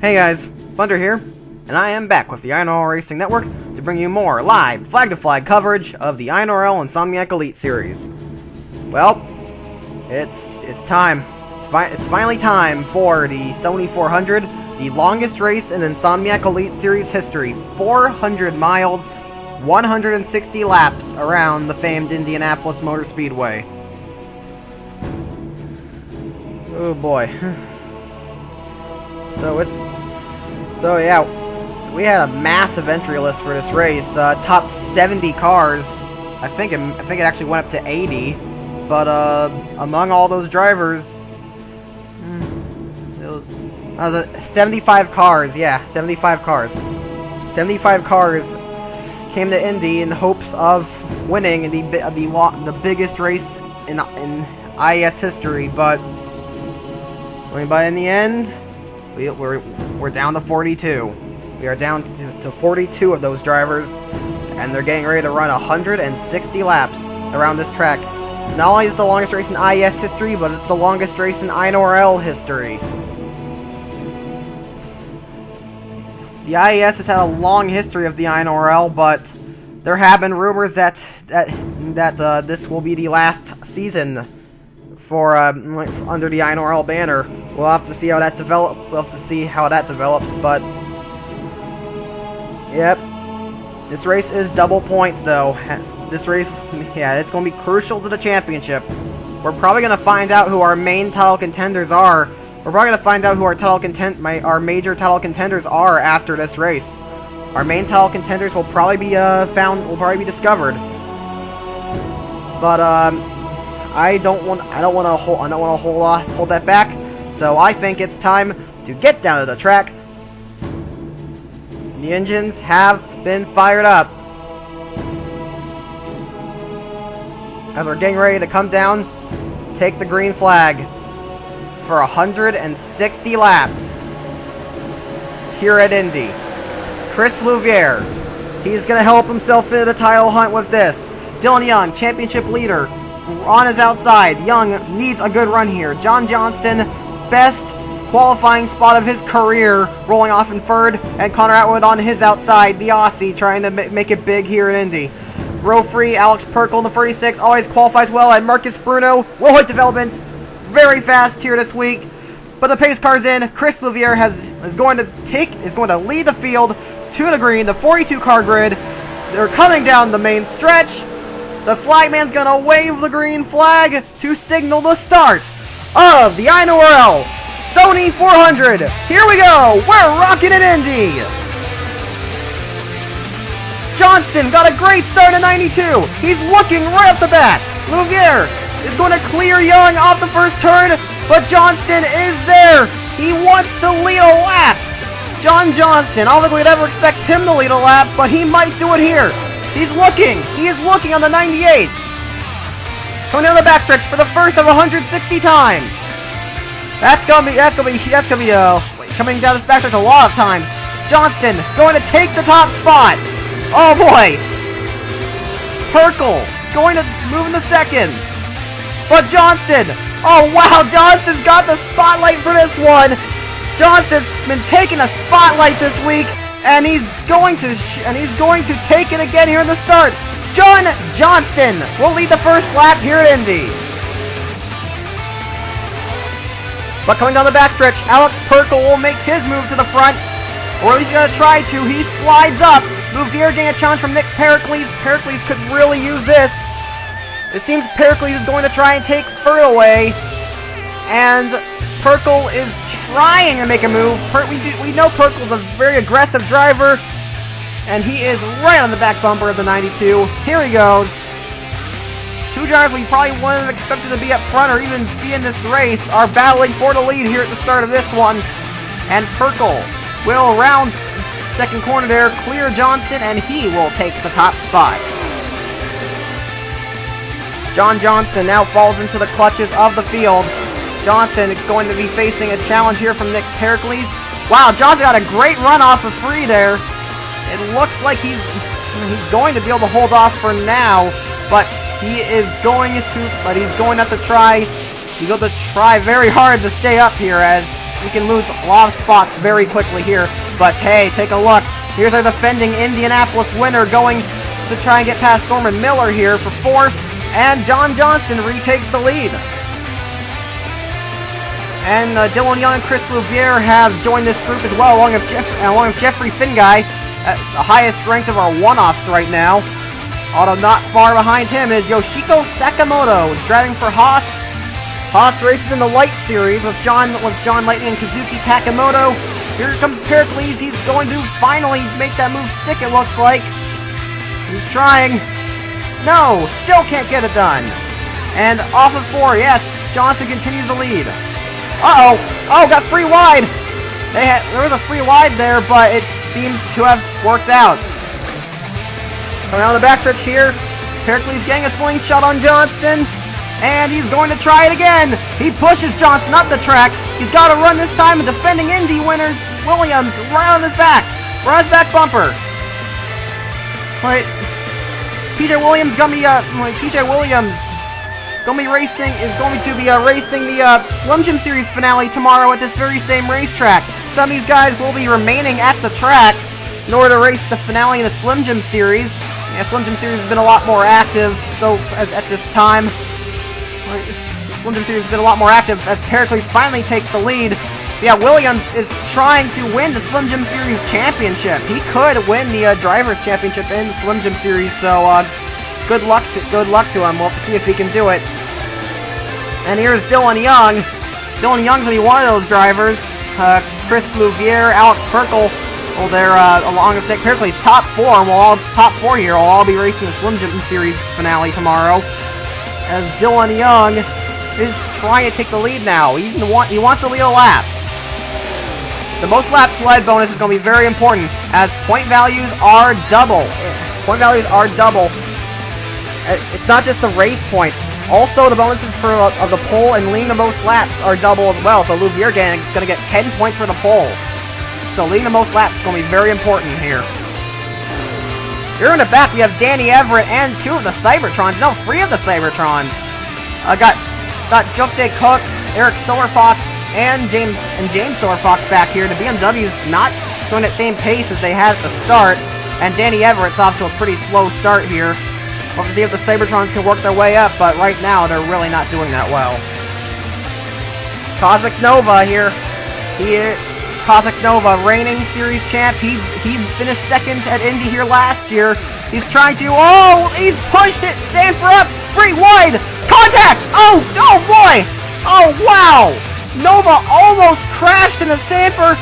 Hey guys, Thunder here, and I am back with the INORL Racing Network to bring you more live flag-to-flag coverage of the INORL Insomniac Elite Series. Well, it's time. It's finally time for the Sony 400, the longest race in Insomniac Elite Series history. 400 miles, 160 laps around the famed Indianapolis Motor Speedway. Oh boy. So yeah, we had a massive entry list for this race. Top 70 cars. I think it actually went up to 80. But among all those drivers, it was 75 cars. Yeah, 75 cars. 75 cars came to Indy in hopes of winning the biggest race in IES history. But in the end, we're down to 42. We are down to 42 of those drivers, and they're getting ready to run 160 laps around this track. Not only is it the longest race in IES history, but it's the longest race in INORL history. The IES has had a long history of the INORL, but there have been rumors that this will be the last season for under the INORL banner. We'll have to see how that develops. But yep, this race is double points though. This race, yeah, it's going to be crucial to the championship. We're probably going to find out who our main title contenders are. We're probably going to find out who our major title contenders are after this race. Our main title contenders will probably be discovered. But I don't want to hold that back. So I think it's time to get down to the track. The engines have been fired up. As we're getting ready to come down, take the green flag for 160 laps here at Indy. Chris Louviere, he's going to help himself into the title hunt with this. Dylan Young, championship leader, on his outside. Young needs a good run here. John Johnston, best qualifying spot of his career, rolling off in third, and Connor Atwood on his outside, the Aussie, trying to make it big here at Indy. Row free, Alex Perkle in the 36 always qualifies well, and Marcus Bruno will hit developments very fast here this week. But the pace car's in. Chris Louviere is going to lead the field to the green, the 42 car grid. They're coming down the main stretch. The flagman's gonna wave the green flag to signal the start of the INORL Sony 400. Here we go. We're rocking it, Indy. Johnston got a great start at 92. He's looking right off the bat. Louviere is going to clear Young off the first turn, but Johnston is there. He wants to lead a lap. John Johnston, I don't think we'd ever expect him to lead a lap, but he might do it here. He is looking on the 98. Coming down the backstretch for the first of 160 times. That's gonna be coming down this backstretch a lot of times. Johnston going to take the top spot. Oh boy. Perkle going to move in the second. But Johnston, oh wow, Johnston's got the spotlight for this one. Johnston's been taking a spotlight this week. And he's going to take it again here in the start. John Johnston will lead the first lap here at Indy. But coming down the backstretch, Alex Perkle will make his move to the front, or at least he's going to try to. He slides up. Louviere getting a challenge from Nick Pericles. Pericles could really use this. It seems Pericles is going to try and take third away, and Perkle is trying to make a move. We know Perkle's a very aggressive driver, and he is right on the back bumper of the 92. Here he goes. Two drivers we probably wouldn't have expected to be up front or even be in this race are battling for the lead here at the start of this one. And Perkle will round second corner there, clear Johnston, and he will take the top spot. John Johnston now falls into the clutches of the field. Johnston is going to be facing a challenge here from Nick Pericles. Wow, Johnston got a great run off of free there. It looks like he's going to be able to hold off for now, but he's going to have to try. He's going to try very hard to stay up here as we can lose a lot of spots very quickly here. But hey, take a look. Here's our defending Indianapolis winner going to try and get past Norman Miller here for 4th. And John Johnston retakes the lead. And Dylan Young and Chris Louvier have joined this group as well, along with Jeffrey Finguy, the highest ranked of our one-offs right now. Although not far behind him is Yoshiko Sakamoto, driving for Haas. Haas races in the Light Series with John Lightning and Kazuki Takamoto. Here comes Pericles. He's going to finally make that move stick, it looks like. He's trying. No, still can't get it done. And off of 4, yes, Johnson continues the lead. Uh-oh. Oh, got free wide. There was a free wide there, but it seems to have worked out. Coming out of the backstretch here, Pericles getting a slingshot on Johnston. And he's going to try it again. He pushes Johnson up the track. He's got to run this time. And defending Indy winner Williams right on his back. Right on his back bumper. Right. PJ Williams gonna be racing the Slim Jim Series finale tomorrow at this very same racetrack. Some of these guys will be remaining at the track in order to race the finale in the Slim Jim Series. Yeah, Slim Jim Series has been a lot more active at this time. Slim Jim Series has been a lot more active as Pericles finally takes the lead. Yeah, Williams is trying to win the Slim Jim Series championship. He could win the Drivers' Championship in the Slim Jim Series, so good luck to him. We'll see if he can do it. And here's Dylan Young. Dylan Young's gonna be one of those drivers. Chris Louvier, Alex Perkle, well, they're along with Nick Pericles, top 4. Top 4 here will all be racing the Slim Jim Series finale tomorrow. As Dylan Young is trying to take the lead now. He wants to lead a lap. The most laps led bonus is going to be very important, as point values are double. Point values are double. It's not just the race points. Also, the bonuses for of the pole and leading the most laps are double as well. So Louvier going to get 10 points for the pole. So leading the most laps is going to be very important here. Here in the back, we have Danny Everett and 2 of the Cybertrons. No, 3 of the Cybertrons. Got Jukde Cook, Eric Silverfox, and James Silverfox back here. The BMW's not showing that same pace as they had at the start, and Danny Everett's off to a pretty slow start here. We'll see if the Cybertrons can work their way up, but right now they're really not doing that well. Cosmic Nova here. Cosmic Nova, reigning series champ. He finished 2nd at Indy here last year. He's trying to, he's pushed it. Sanford up, free wide, contact. Oh boy. Oh wow. Nova almost crashed into Sanford.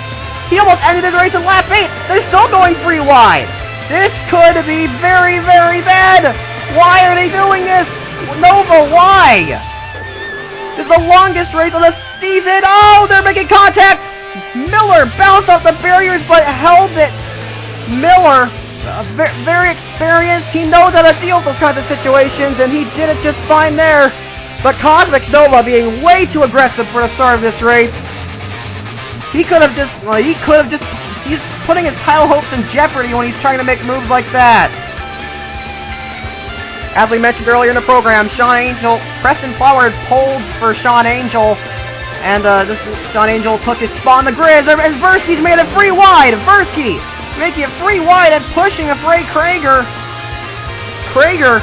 He almost ended his race in lap 8. They're still going free wide. This could be very, very bad. Why are they doing this? Nova, why? This is the longest race of the season. Oh, they're making contact. Miller bounced off the barriers but held it. Miller, very experienced. He knows how to deal with those kinds of situations, and he did it just fine there. But Cosmic Nova being way too aggressive for the start of this race. He's putting his title hopes in jeopardy when he's trying to make moves like that. As we mentioned earlier in the program, Preston Flowers pulled for Sean Angel. And Sean Angel took his spot on the grid, and Versky's made it free wide. Versky making it free wide and pushing a Ray Krager. Krager's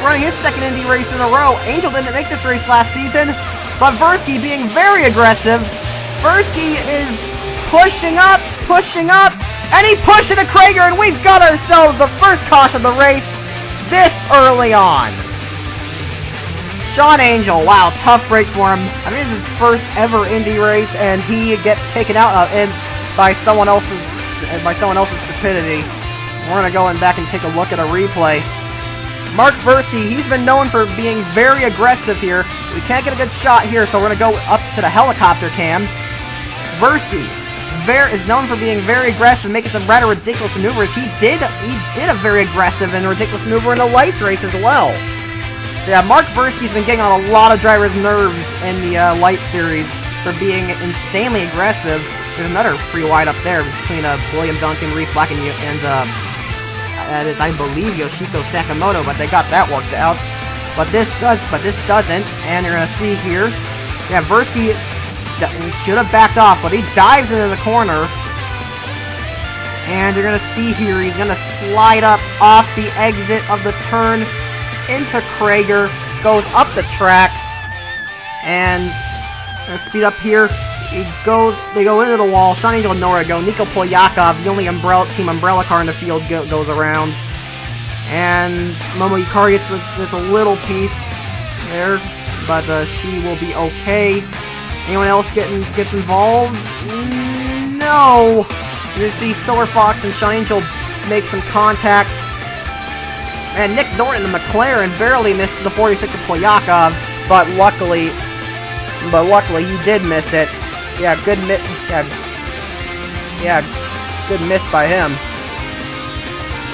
running his 2nd Indy race in a row. Angel didn't make this race last season, but Versky being very aggressive. Versky is pushing up, and he pushed it to Krager, and we've got ourselves the first caution of the race this early on. Sean Angel, wow, tough break for him. I mean, this is his first ever Indy race, and he gets taken out by someone else's stupidity. We're gonna go back and take a look at a replay. Mark Versky, he's been known for being very aggressive here. We can't get a good shot here, so we're gonna go up to the helicopter cam. Versky is known for being very aggressive and making some rather ridiculous maneuvers. He did a very aggressive and ridiculous maneuver in the Lights race as well. Yeah, Mark Versky's been getting on a lot of drivers' nerves in the Light Series for being insanely aggressive. There's another free wide up there between William Duncan, Reese Black, and that is, I believe, Yoshiko Sakamoto, but they got that worked out. But this doesn't, and you're gonna see here, yeah, Versky should have backed off, but he dives into the corner. And you're going to see here, he's going to slide up off the exit of the turn into Krager, goes up the track, and speed up here. They go into the wall. Sean Angel nowhere to go. Nico Polyakov, the only Team Umbrella car in the field, goes around. And Momo Yukari gets a little piece there, but she will be okay. Anyone else gets involved? No! You see Silver Fox and Sean Angel make some contact. And Nick Norton, the McLaren, barely missed the 46 of Polyakov, but luckily he did miss it. Yeah, good miss by him.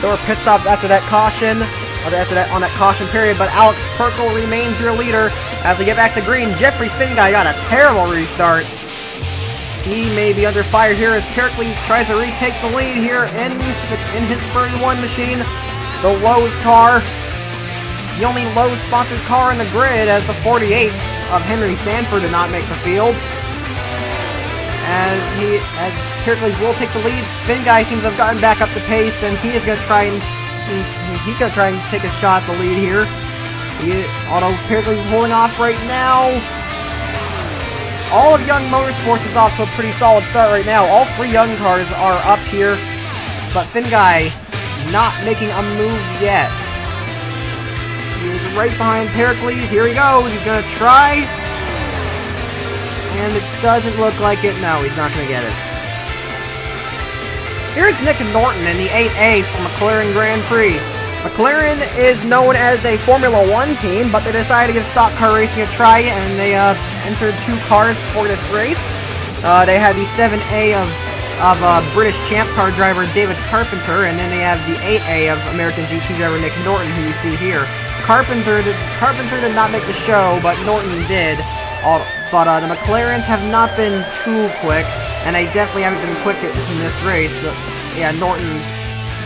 There were pit stops after that caution, on that caution period, but Alex Perkle remains your leader. As we get back to green, Jeffrey Finguy got a terrible restart. He may be under fire here as Pericles tries to retake the lead here in his 31 machine. The Lowe's car, the only Lowe's sponsored car in the grid, as the 48 of Henry Sanford did not make the field. As Pericles will take the lead, Finguy seems to have gotten back up to pace, and he is going to try and take a shot at the lead here. Although Pericles is holding off right now. All of Young Motorsports is off to a pretty solid start right now. All three Young cars are up here, but Finguy not making a move yet. He's right behind Pericles. Here he goes. He's going to try. And it doesn't look like it. No, he's not going to get it. Here's Nick Norton in the 8A for McLaren Grand Prix. McLaren is known as a Formula 1 team, but they decided to give stock car racing a try, and they entered two cars for this race. They had the 7A of British champ car driver David Carpenter, and then they have the 8A of American GT driver Nick Norton, who you see here. Carpenter did not make the show, but Norton did. But the McLarens have not been too quick, and they definitely haven't been quick in this race. So, yeah, Norton's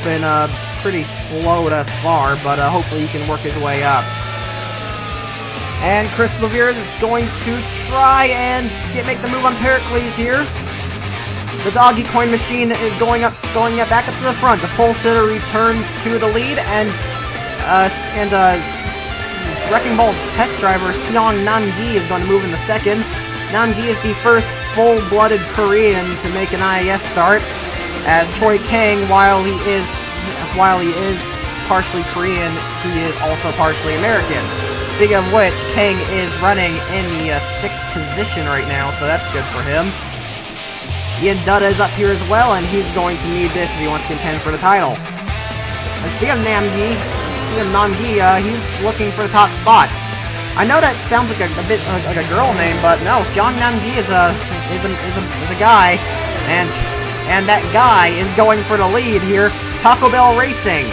been pretty slow thus far, but hopefully he can work his way up. And Chris Levere is going to try and make the move on Pericles here. The Doggy Coin machine is going back up to the front. The pole sitter returns to the lead, and Wrecking Ball's test driver Seong Nam-gi is going to move in the second. Nam-gi is the first full-blooded Korean to make an IAS start, as Choi Kang, while he is partially Korean, he is also partially American. Speaking of which, Kang is running in the 6th position right now, so that's good for him. Ian Dutta is up here as well, and he's going to need this if he wants to contend for the title. And speaking of Nam-gi, he's looking for the top spot. I know that sounds like a bit like a girl name, but no, Seong Nam-gi is a guy, and that guy is going for the lead here. Taco Bell Racing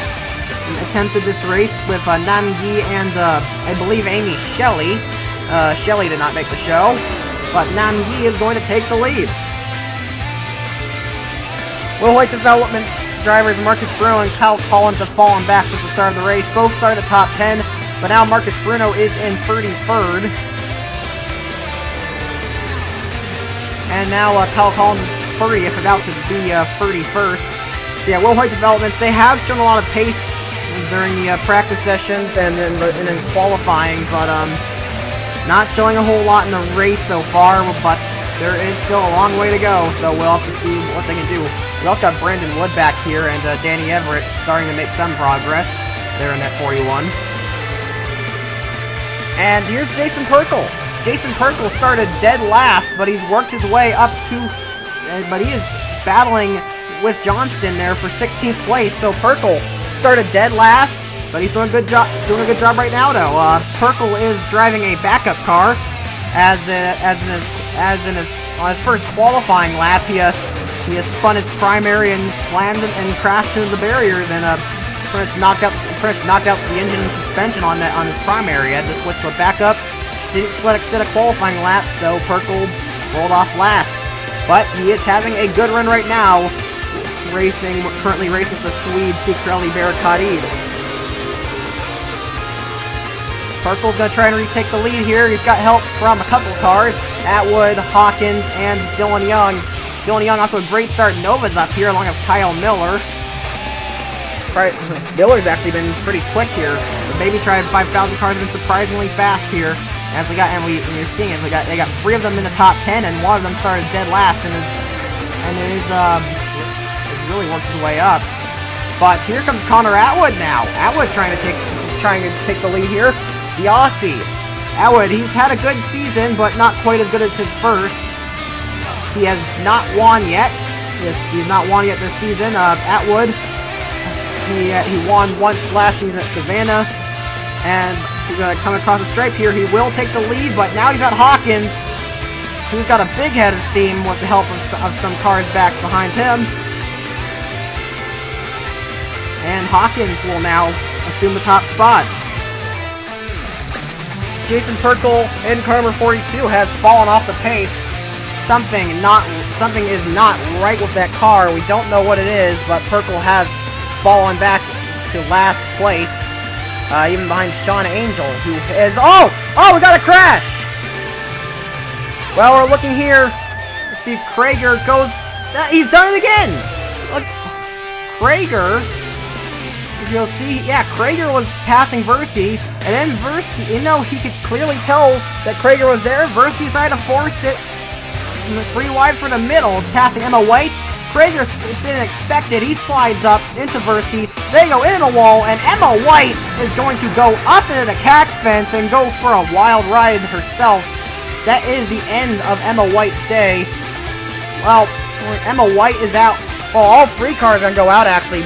attempted this race with Nam-gi and I believe Amy Shelley. Shelley did not make the show, but Nam-gi is going to take the lead. Will White Development drivers Marcus Bruno and Kyle Collins have fallen back since the start of the race. Both started the top 10, but now Marcus Bruno is in 33rd. And now Kyle Collins is 30th, about to be 31st. So yeah, Will White Developments, they have shown a lot of pace during the practice sessions and in qualifying, but not showing a whole lot in the race so far, but there is still a long way to go, so we'll have to see what they can do. We also got Brandon Wood back here, and Danny Everett starting to make some progress there in that 41. And here's Jason Perkle. Jason Perkle started dead last, but he's worked his way up to... but he is battling with Johnston there for 16th place, so Perkle started dead last, but he's doing a good job right now, though. Perkle is driving a backup car, on his first qualifying lap, he has spun his primary and slammed it and crashed into the barriers, and pretty much knocked out the engine and suspension on his primary. He had to switch to a backup. Didn't set a qualifying lap, so Perkle rolled off last. But he is having a good run right now, currently racing with the Swede Cicarelli Barricadid. Purkle's going to try and retake the lead here. He's got help from a couple cars. Atwood, Hawkins, and Dylan Young. Dylan Young also a great start. Nova's up here along with Kyle Miller. Right, Miller's actually been pretty quick here. The Baby Tribe 5000 cars have been surprisingly fast here. As we got, and you're seeing it, they got 3 of them in the top 10, and 1 of them started dead last, and is really worked his way up. But here comes Connor Atwood now. Atwood trying to take the lead here. The Aussie. Atwood, he's had a good season, but not quite as good as his first. He has not won yet. Yes, he has not won yet this season. Atwood, he won once last season at Savannah, and he's going to come across the stripe here. He will take the lead, but now he's got Hawkins, who's got a big head of steam with the help of some cars back behind him. And Hawkins will now assume the top spot. Jason Purkle in car number 42 has fallen off the pace. Something is not right with that car. We don't know what it is, but Purkle has fallen back to last place, even behind Sean Angel, who is... Oh, we got a crash! Well, we're looking here. Let's see, Krager goes... He's done it again! Look, Krager... You'll see, yeah, Krager was passing Versky, and then Versky, he could clearly tell that Krager was there. Versky decided to force it 3 wide for the middle, passing Emma White. Krager didn't expect it. He slides up into Versky. They go into the wall, and Emma White is going to go up into the catch fence and go for a wild ride herself. That is the end of Emma White's day. Well, Emma White is out. Well, all 3 cars are going to go out, actually.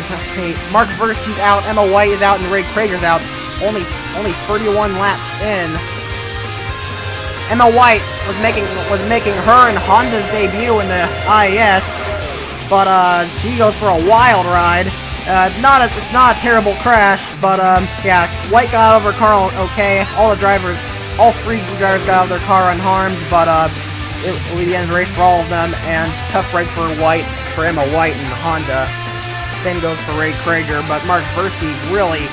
Mark Versky's out, Emma White is out, and Ray Krager's out. Only 31 laps in. Emma White was making her and Honda's debut in the IES, but she goes for a wild ride. It's not a terrible crash, but yeah, White got out of her car okay. All 3 drivers got out of their car unharmed, but it will be the end of the race for all of them, and tough ride for Emma White and Honda. Same goes for Ray Krager, but Mark Versky really...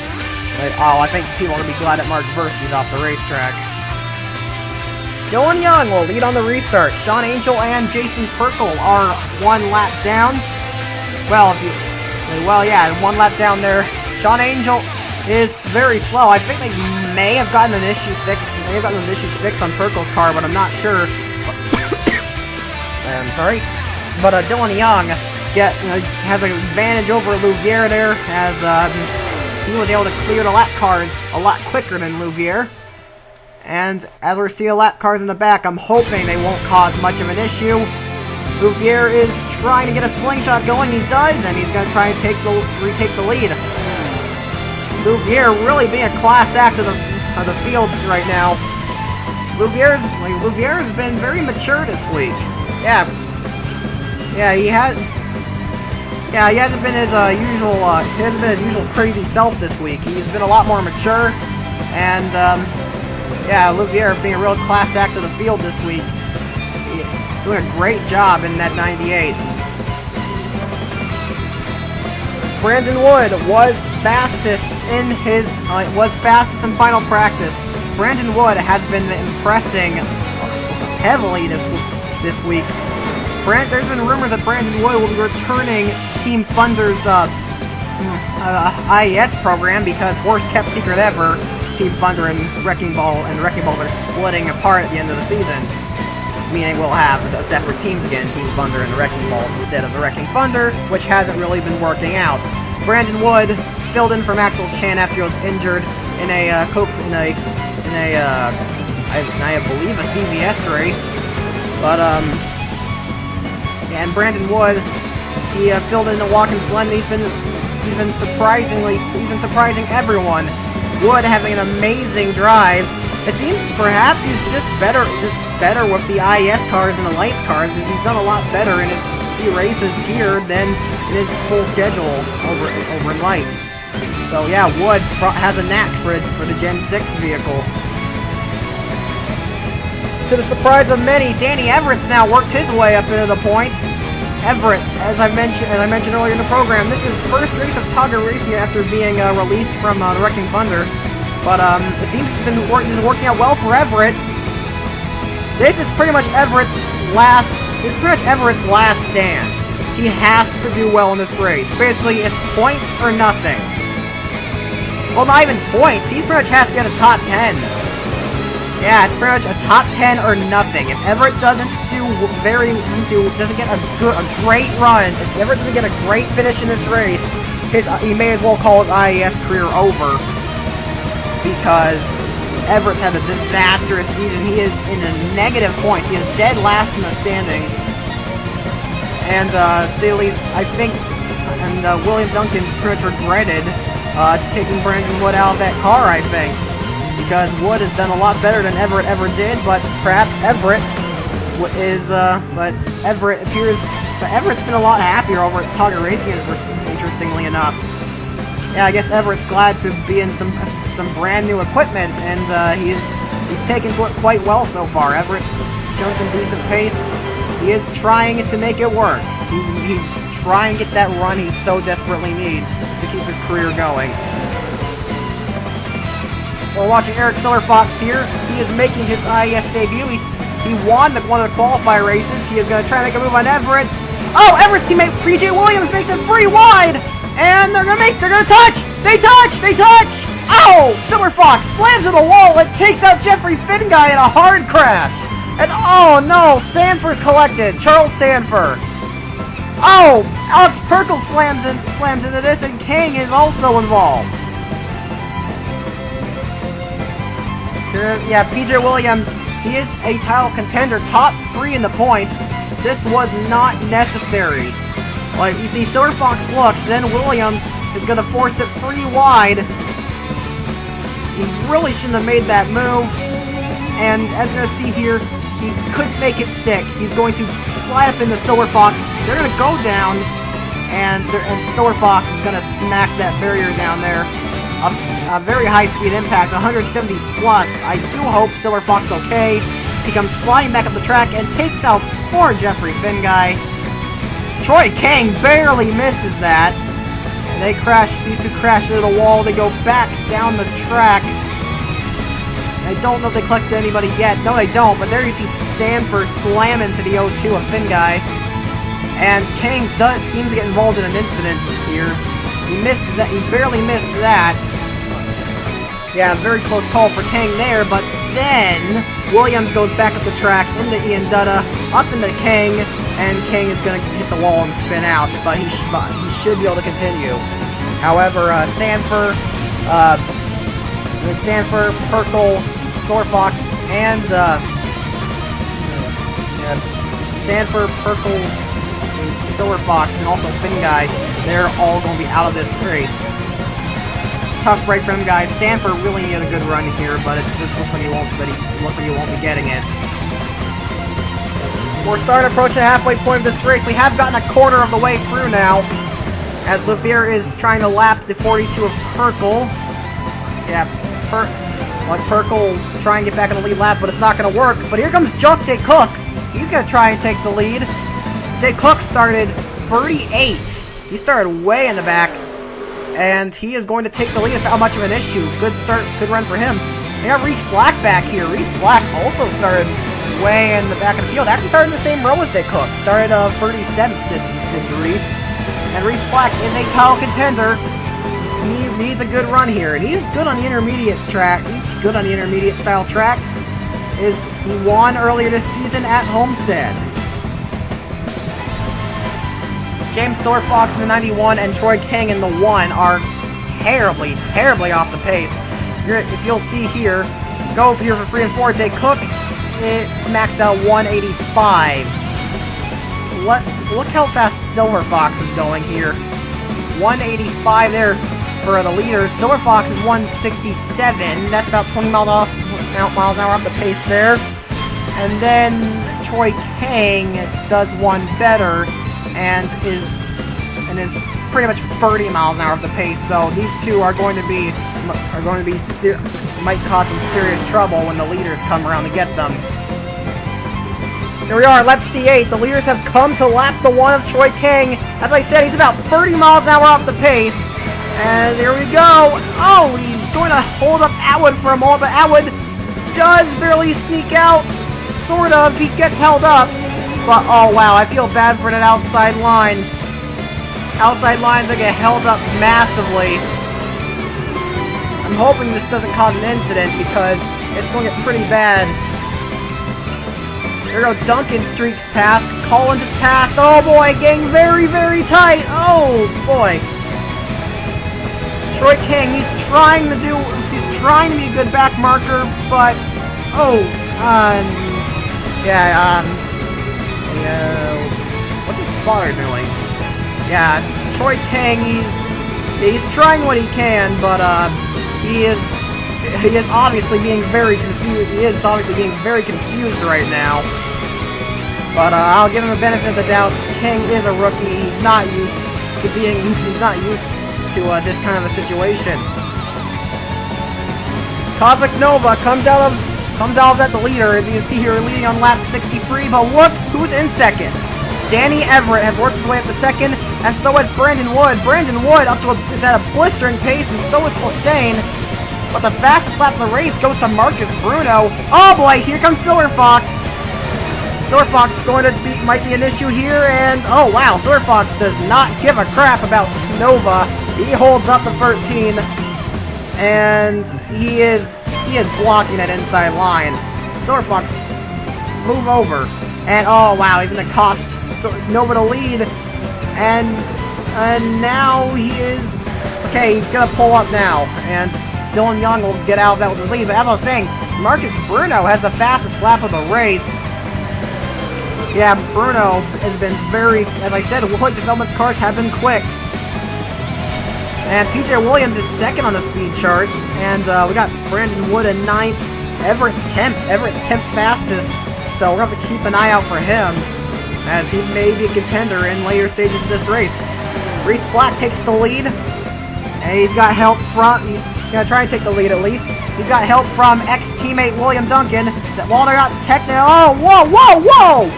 I think people are going to be glad that Mark Versky's off the racetrack. Dylan Young will lead on the restart. Sean Angel and Jason Purkle are 1 lap down. Well, 1 lap down there. Sean Angel is very slow. I think they may have gotten an issue fixed. On Purkle's car, but I'm not sure. I'm sorry. But Dylan Young has an advantage over Louvier there, as he was able to clear the lap cars a lot quicker than Louvier. And as we're seeing lap cars in the back, I'm hoping they won't cause much of an issue. Louvier is trying to get a slingshot going. He does, and he's going to try and retake the lead. Louvier really being a class act of the fields right now. Louvier has been very mature this week. He hasn't been his usual crazy self this week. He's been a lot more mature, and Louvier being a real class act of the field this week. He's doing a great job in that 98. Brandon Wood was fastest in final practice. Brandon Wood has been impressing heavily this week. There's been rumors that Brandon Wood will be returning Team Thunder's IES program, because worst kept secret ever, Team Thunder and Wrecking Ball are splitting apart at the end of the season. Meaning we'll have separate teams again, Team Thunder and the Wrecking Ball, instead of the Wrecking Thunder, which hasn't really been working out. Brandon Wood filled in for Maxwell Chan after he was injured in I believe a CVS race, but and Brandon Wood, he filled in the Watkins Glen. He's been surprising everyone. Wood having an amazing drive. It seems perhaps he's just better with the IES cars and the Lights cars, because he's done a lot better in his few races here than in his full schedule over in Lights. So yeah, Wood has a knack for the Gen 6 vehicle. To the surprise of many, Danny Everett's now worked his way up into the points. Everett, as I mentioned earlier in the program, this is his first race of Togger Racing after being released from the Wrecking Thunder. But it seems it's been working out well for Everett. This is pretty much Everett's last stand. He has to do well in this race. Basically, it's points or nothing. Well, not even points. He pretty much has to get a top 10. Yeah, it's pretty much a top 10 or nothing. If Everett doesn't get a great run, if Everett doesn't get a great finish in this race, he may as well call his IAS career over. Because Everett's had a disastrous season. He is in the negative points. He is dead last in the standings. And, to say the least, I think, and William Duncan pretty much regretted taking Brandon Wood out of that car, I think. Because Wood has done a lot better than Everett ever did, but perhaps Everett Everett's been a lot happier over at Target Racing, interestingly enough. Yeah, I guess Everett's glad to be in some brand new equipment, and he's taken to it quite well so far. Everett's shown some decent pace. He is trying to make it work. He's trying to get that run he so desperately needs to keep his career going. We're watching Eric Silverfox here. He is making his IES debut. He won one of the qualifier races. He is going to try to make a move on Everett. Oh, Everett's teammate PJ Williams makes it free wide, and they're going to touch. They touch. Oh, Silverfox slams to the wall. It takes out Jeffrey Finguy in a hard crash. And oh no, Sanford's collected. Charles Sanford. Oh, Alex Perkle slams into this, and King is also involved. Yeah, PJ Williams, he is a title contender, top 3 in the points. This was not necessary. Like, you see, Silverfox looks, then Williams is going to force it free wide. He really shouldn't have made that move. And as you're going to see here, he couldn't make it stick. He's going to slide up into Silverfox. They're going to go down, and Silverfox is going to smack that barrier down there. A very high-speed impact, 170 plus. I do hope Silverfox is okay. He comes sliding back up the track and takes out poor Jeffrey Finguy. Troy Kang barely misses that. And these two crash into the wall. They go back down the track. I don't know if they collected anybody yet. No, they don't. But there you see Sanford slam into the O2 of Finguy. And Kang seems to get involved in an incident here. He missed that. He barely missed that. Yeah, very close call for Kang there, but then Williams goes back up the track into Ian Dutta, up into Kang, and Kang is going to hit the wall and spin out, but he should be able to continue. However, Sanford, Perkle, Silverfox, and Sanford, Perkle, and Silverfox, and also Finguy, they're all going to be out of this race. Tough break for them guys. Sanford really needed a good run here, but it just looks like he won't be getting it. We're starting to approach the halfway point of this race. We have gotten a quarter of the way through now, as Lavier is trying to lap the 42 of Perkle. Yeah, Perkle trying to get back in the lead lap, but it's not going to work. But here comes Jock De Cook. He's going to try and take the lead. De Cook started 38. He started way in the back. And he is going to take the lead without much of an issue. Good start, good run for him. We got Reese Black back here. Reese Black also started way in the back of the field. Actually started in the same row as De Cook. Started 37th did Reese. And Reese Black is a title contender. He needs a good run here. And he's good on the intermediate track. He's good on the intermediate style tracks. He won earlier this season at Homestead. James Silverfox in the 91 and Troy Kang in the 1 are terribly off the pace. If you'll see here, go here for 3 and 4. De Cook, it maxed out 185. Look how fast Silverfox is going here. 185 there for the leaders. Silverfox is 167. That's about 20 miles an hour off the pace there. And then Troy Kang does one better. And is pretty much 30 miles an hour of the pace. So these two might cause some serious trouble when the leaders come around to get them. Here we are, lap 58. The leaders have come to lap the 1 of Troy Kang. As I said, he's about 30 miles an hour off the pace. And here we go. Oh, he's going to hold up Atwood for a moment, but Atwood does barely sneak out. Sort of. He gets held up. But, oh wow, I feel bad for that outside line. Outside lines that get held up massively. I'm hoping this doesn't cause an incident because it's going to get pretty bad. There we go, Duncan streaks past. Collins is past. Oh boy, getting very, very tight. Oh boy. Troy King, he's trying to be a good back marker, but what's his spotter doing? Yeah, Troy King, he's trying what he can, but he is obviously being very confused. He is obviously being very confused right now. But I'll give him the benefit of the doubt. King is a rookie. He's not used to this kind of a situation. Cosmic Nova comes out of that the leader. As you can see here, leading on lap 63. But look who's in second. Danny Everett has worked his way up to second, and so has Brandon Wood. Brandon Wood is at a blistering pace, and so is Hossein. But the fastest lap of the race goes to Marcus Bruno. Oh boy, here comes Silver Fox. Silver Fox might be an issue here, and oh wow, Silver Fox does not give a crap about Nova. He holds up the 13, and he is blocking that inside line. Silver Fox, move over, and oh wow, he's gonna cost Nova to lead, and now he is okay. He's gonna pull up now, and Dylan Young will get out of that with the lead. But as I was saying, Marcus Bruno has the fastest lap of the race. Yeah, Bruno has been very, as I said, Wood Development's cars have been quick. And PJ Williams is second on the speed charts, and we got Brandon Wood in 9th. Everett's 10th fastest, so we're going to have to keep an eye out for him, as he may be a contender in later stages of this race. Reese Black takes the lead, and he's got help from, he's going to try and take the lead at least. He's got help from ex-teammate William Duncan, that while they're not technical, oh, whoa, wow!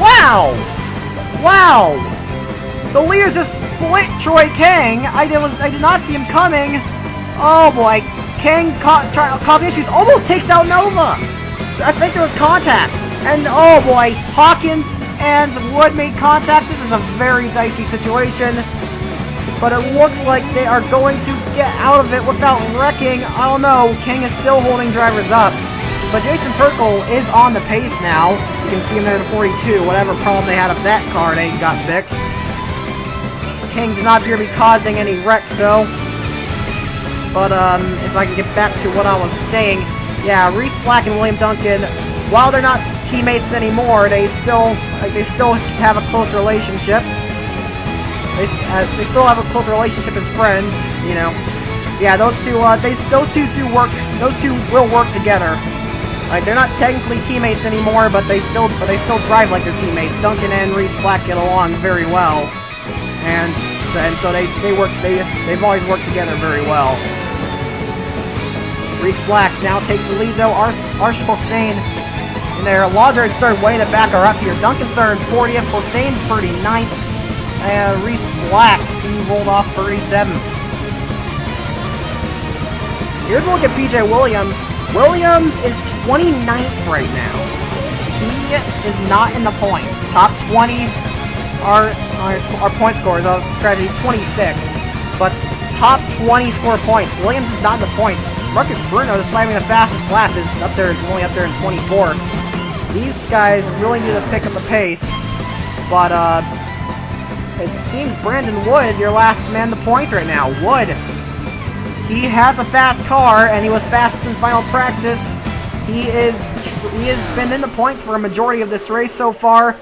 Wow! The leaders just split Troy King. I did not see him coming. Oh boy, King causing issues, almost takes out Nova. I think there was contact. And oh boy, Hawkins and Wood made contact. This is a very dicey situation. But it looks like they are going to get out of it without wrecking. I don't know, King is still holding drivers up. But Jason Perkle is on the pace now. You can see him there at 42. Whatever problem they had with that car, they got fixed. King does not appear to be causing any wrecks though. But if I can get back to what I was saying, yeah, Reese Black and William Duncan, while they're not teammates anymore, they still have a close relationship. They still have a close relationship as friends, you know. Yeah, those two will work together. Like, they're not technically teammates anymore, but they still drive like they're teammates. Duncan and Reese Black get along very well, and so they've always worked together very well. Reese Black now takes the lead though. Arshil Hossein in there. Lauderdale started way in the back are up here. Duncan started 40th, Hossein 39th. And Reese Black, he rolled off 37th. Here's a look at PJ Williams. Williams is 29th right now. He is not in the points. Top 20 are point scorers. I was scratching. He's 26th. But top 20 score points. Williams is not in the points. Marcus Bruno, despite having the fastest lap, is only up there in 24th. These guys really need to pick up the pace. But it seems Brandon Wood, your last man in the points right now. Wood, he has a fast car, and he was fastest in final practice. He has been in the points for a majority of this race so far.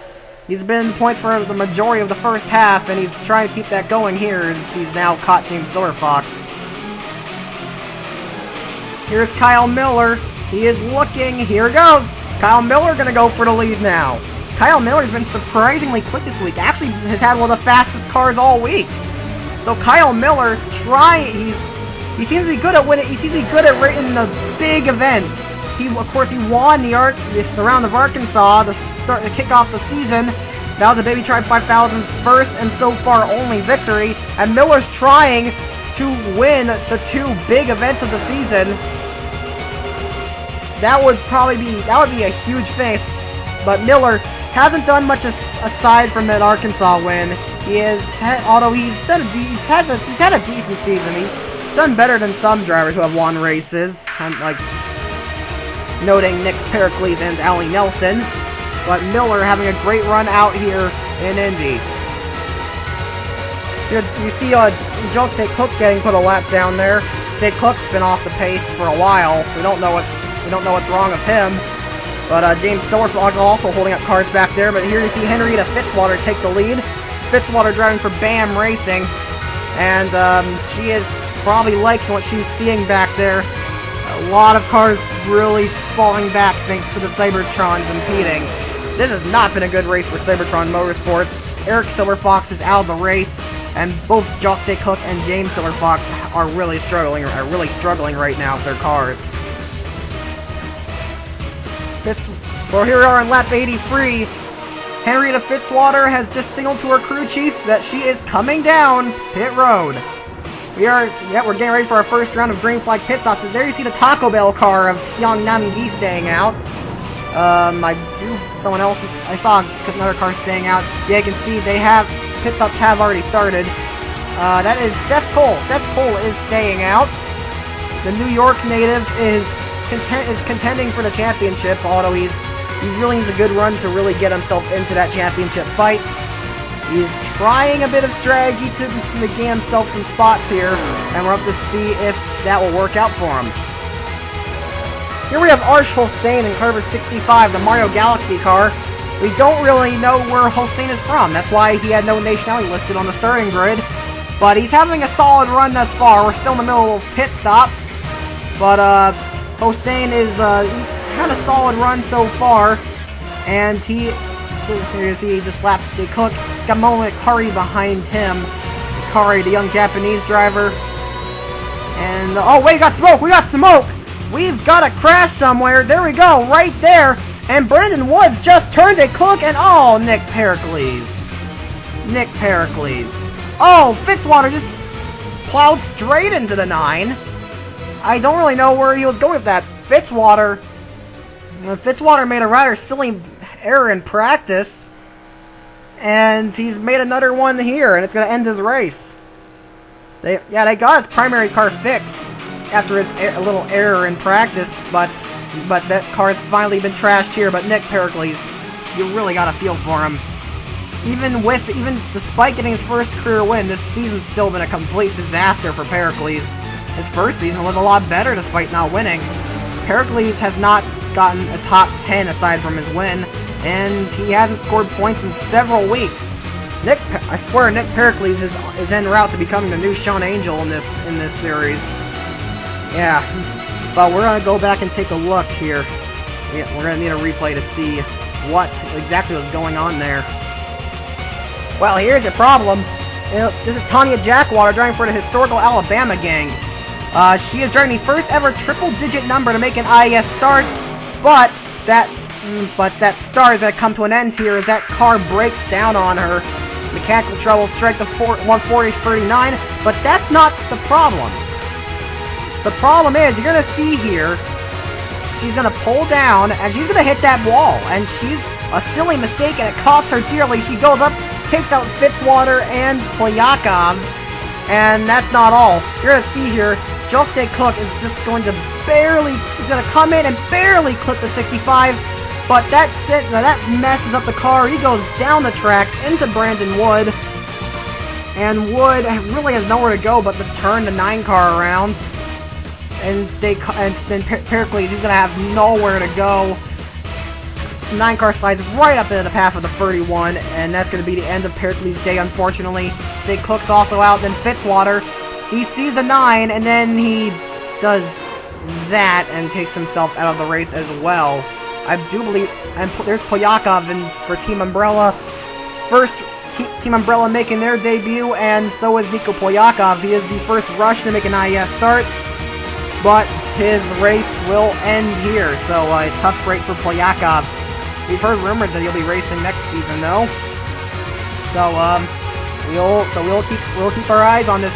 He's been in the points for the majority of the first half, and he's trying to keep that going here as he's now caught James Silver Fox. Here's Kyle Miller. He is looking. Here it goes. Kyle Miller going to go for the lead now. Kyle Miller's been surprisingly quick this week. Actually, has had one of the fastest cars all week. So Kyle Miller, he seems to be good at winning. He seems to be good at winning the big events. Of course, he won the round of Arkansas to kick off the season. That was a Baby Tribe 5000's first and so far only victory. And Miller's trying to win the 2 big events of the season, that would be a huge face. But Miller hasn't done much aside from that Arkansas win. Although he's had a decent season. He's done better than some drivers who have won races, like noting Nick Pericles and Allie Nelson. But Miller having a great run out here in Indy. You see Joe Cook getting put a lap down there. Jake Cook's been off the pace for a while. We don't know what's wrong with him. But James Silverfox also holding up cars back there. But here you see Henrietta Fitzwater take the lead. Fitzwater driving for BAM Racing. And she is probably liking what she's seeing back there. A lot of cars really falling back thanks to the Cybertrons impeding. This has not been a good race for Cybertron Motorsports. Eric Silverfox is out of the race. And both Jock Day Cook and James Silverfox are really struggling right now with their cars. Well, here we are in lap 83. Henrietta Fitzwater has just signaled to her crew chief that she is coming down pit road. We're getting ready for our first round of green flag pit stops. And there you see the Taco Bell car of Xiong Namgi staying out. I saw another car staying out. Yeah, you can see pit stops have already started. That is Seth Cole. Seth Cole is staying out. The New York native is contending for the championship, although he really needs a good run to really get himself into that championship fight. He's trying a bit of strategy to gain himself some spots here, and we're up to see if that will work out for him. Here we have Arsh Hossein in car number 65, the Mario Galaxy car. We don't really know where Hossein is from. That's why he had no nationality listed on the starting grid. But he's having a solid run thus far. We're still in the middle of pit stops. But Hossein he's had a solid run so far. And here you see he just laps Jay Cook. Got Momo Kari behind him. Kari, the young Japanese driver. And oh wait, we got smoke! We got smoke! We've got a crash somewhere. There we go, right there. And Brandon Woods just turned a Cook, and oh, Nick Pericles. Nick Pericles. Oh, Fitzwater just plowed straight into the 9. I don't really know where he was going with that. Fitzwater made a rather silly error in practice, and he's made another one here, and it's going to end his race. They got his primary car fixed after his little error in practice, but that car's finally been trashed here. But Nick Pericles, you really got to feel for him. Even despite getting his first career win, this season's still been a complete disaster for Pericles. His first season was a lot better despite not winning. Pericles has not gotten a top 10 aside from his win, and he hasn't scored points in several weeks. I swear Nick Pericles is en route to becoming the new Sean Angel in this series. Yeah, but we're gonna go back and take a look here. Yeah, we're gonna need a replay to see what exactly was going on there. Well, here's your problem. This is Tanya Jackwater driving for the historical Alabama gang. She is driving the first ever triple-digit number to make an IES start, but that start is gonna come to an end here as that car breaks down on her. Mechanical trouble strike the 140-39, but that's not the problem. The problem is, you're gonna see here, she's gonna pull down, and she's gonna hit that wall, and she's a silly mistake, and it costs her dearly. She goes up, takes out Fitzwater and Polyakov, and that's not all. You're gonna see here, Joke Day Cook is just going to he's gonna come in and barely clip the 65, but that messes up the car. He goes down the track into Brandon Wood, and Wood really has nowhere to go but to turn the 9 car around. And then Pericles, he's going to have nowhere to go. The 9 car slides right up into the path of the 31, and that's going to be the end of Pericles' day, unfortunately. Jay Cook's also out, then Fitzwater. He sees the 9, and then he does that and takes himself out of the race as well. I do believe, and there's Polyakov for Team Umbrella. First Team Umbrella making their debut, and so is Nico Polyakov. He is the first Russian to make an IES start. But his race will end here, so a tough break for Polyakov. We've heard rumors that he'll be racing next season, though. So, We'll keep our eyes on this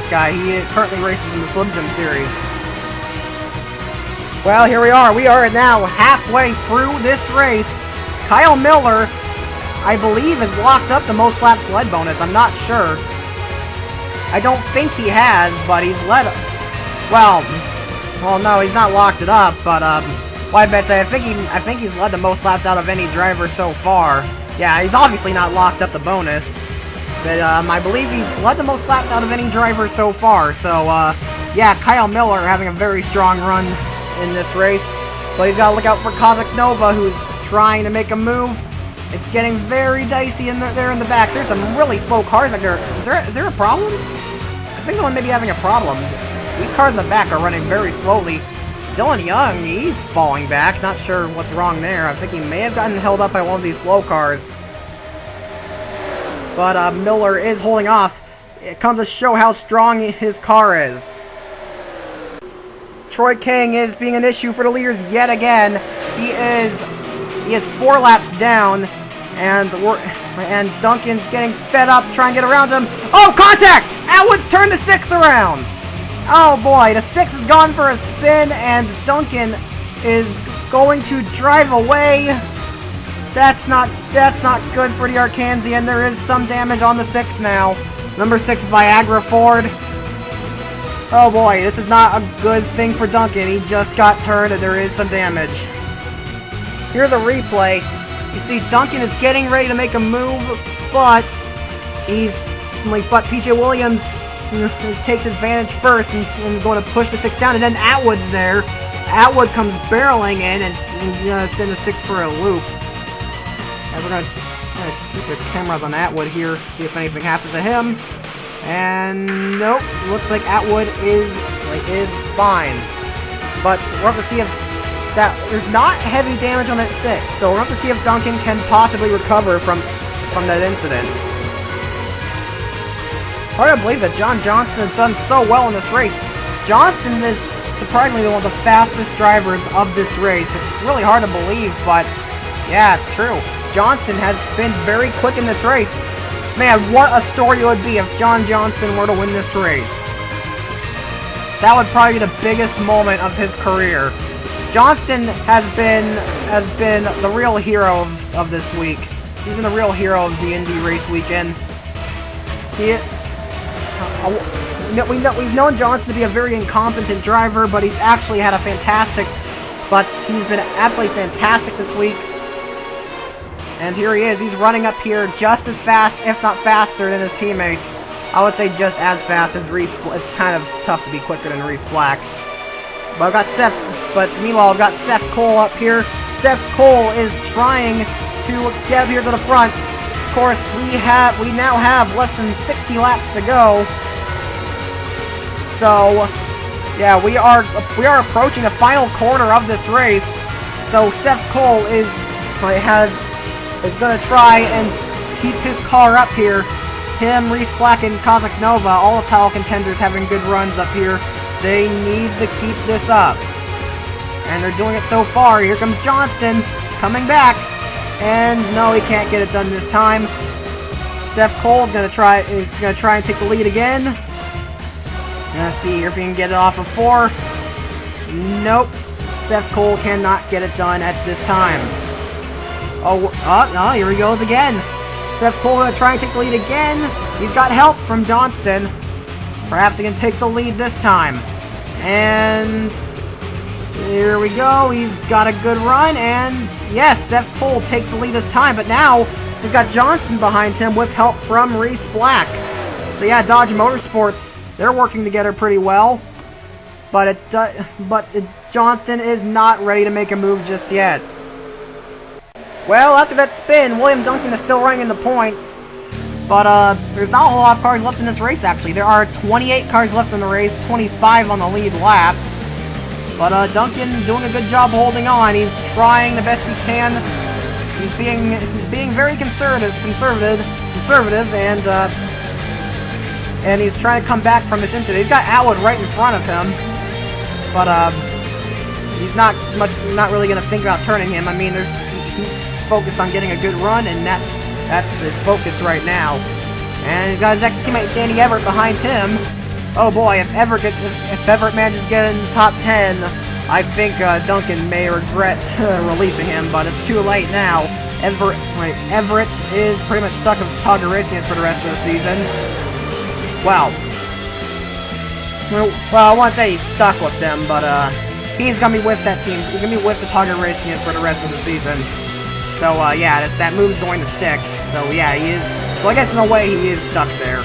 guy. He currently races in the Slim Jim series. Well, here we are. We are now halfway through this race. Kyle Miller, I believe, has locked up the most laps led bonus. I'm not sure. I don't think he has, but he's led. Well, no, he's not locked it up. But well, I bet say I think he's led the most laps out of any driver so far. Yeah, he's obviously not locked up the bonus. But I believe he's led the most laps out of any driver so far. So yeah, Kyle Miller having a very strong run in this race. But he's got to look out for Kazakh Nova, who's trying to make a move. It's getting very dicey in there in the back. There's some really slow cars back there. Is there a problem? I think one may be having a problem. These cars in the back are running very slowly. Dylan Young, he's falling back. Not sure what's wrong there. I think he may have gotten held up by one of these slow cars. But Miller is holding off. It comes to show how strong his car is. Troy King is being an issue for the leaders yet again. He is 4 laps down, and Duncan's getting fed up trying to get around him. Oh, contact! Atwood's turned the 6 around. Oh boy, the 6 has gone for a spin, and Duncan is going to drive away. That's not good for the Arkansian. There is some damage on the 6 now. Number 6, Viagra Ford. Oh boy, this is not a good thing for Duncan. He just got turned and there is some damage. Here's a replay. You see Duncan is getting ready to make a move, but PJ Williams takes advantage first and going to push the 6 down, and then Atwood's there. Atwood comes barreling in and send the 6 for a loop. And we're gonna keep the cameras on Atwood here, see if anything happens to him. And nope, looks like Atwood is fine. But we'll have to see if there's not heavy damage on that 6, so we'll have to see if Duncan can possibly recover from that incident. Hard to believe that John Johnston has done so well in this race. Johnston is surprisingly one of the fastest drivers of this race. It's really hard to believe, but yeah, it's true. Johnston has been very quick in this race. Man, what a story it would be if John Johnston were to win this race. That would probably be the biggest moment of his career. Johnston has been the real hero of this week. He's been the real hero of the Indy race weekend. We've known Johnston to be a very incompetent driver, but he's been absolutely fantastic this week. And here he is. He's running up here just as fast, if not faster, than his teammates. I would say just as fast as Reese. It's kind of tough to be quicker than Reese Black. But meanwhile, I've got Seth Cole up here. Seth Cole is trying to get up here to the front. Of course, we now have less than 60 laps to go. So, yeah, we are approaching the final quarter of this race. So Seth Cole is going to try and keep his car up here. Him, Reese Black, and Kazakh Nova, all the title contenders having good runs up here. They need to keep this up. And they're doing it so far. Here comes Johnston coming back. And no, he can't get it done this time. Seth Cole's going to try and take the lead again. Let's see here if he can get it off of 4. Nope. Seth Cole cannot get it done at this time. Oh, here he goes again. Seth Cole going to try and take the lead again. He's got help from Johnston. Perhaps he can take the lead this time. And here we go. He's got a good run. And yes, Seth Cole takes the lead this time. But now he's got Johnston behind him with help from Reese Black. So yeah, Dodge Motorsports, they're working together pretty well. But Johnston is not ready to make a move just yet. Well, after that spin, William Duncan is still running in the points. But there's not a whole lot of cars left in this race, actually. There are 28 cars left in the race, 25 on the lead lap. But Duncan doing a good job holding on. He's trying the best he can. He's being very conservative, and he's trying to come back from this incident. He's got Atwood right in front of him, but he's not really going to think about turning him. I mean, he's focused on getting a good run, and that's his focus right now. And he's got his ex-teammate Danny Everett behind him. Oh boy, if Everett manages to get in the top 10, I think Duncan may regret releasing him, but it's too late now. Everett is pretty much stuck with Togaritians for the rest of the season. Well, I won't say he's stuck with them, but he's gonna be with that team. He's gonna be with the Togaritians for the rest of the season. So yeah, that move's going to stick. So yeah, he is. So I guess in a way he is stuck there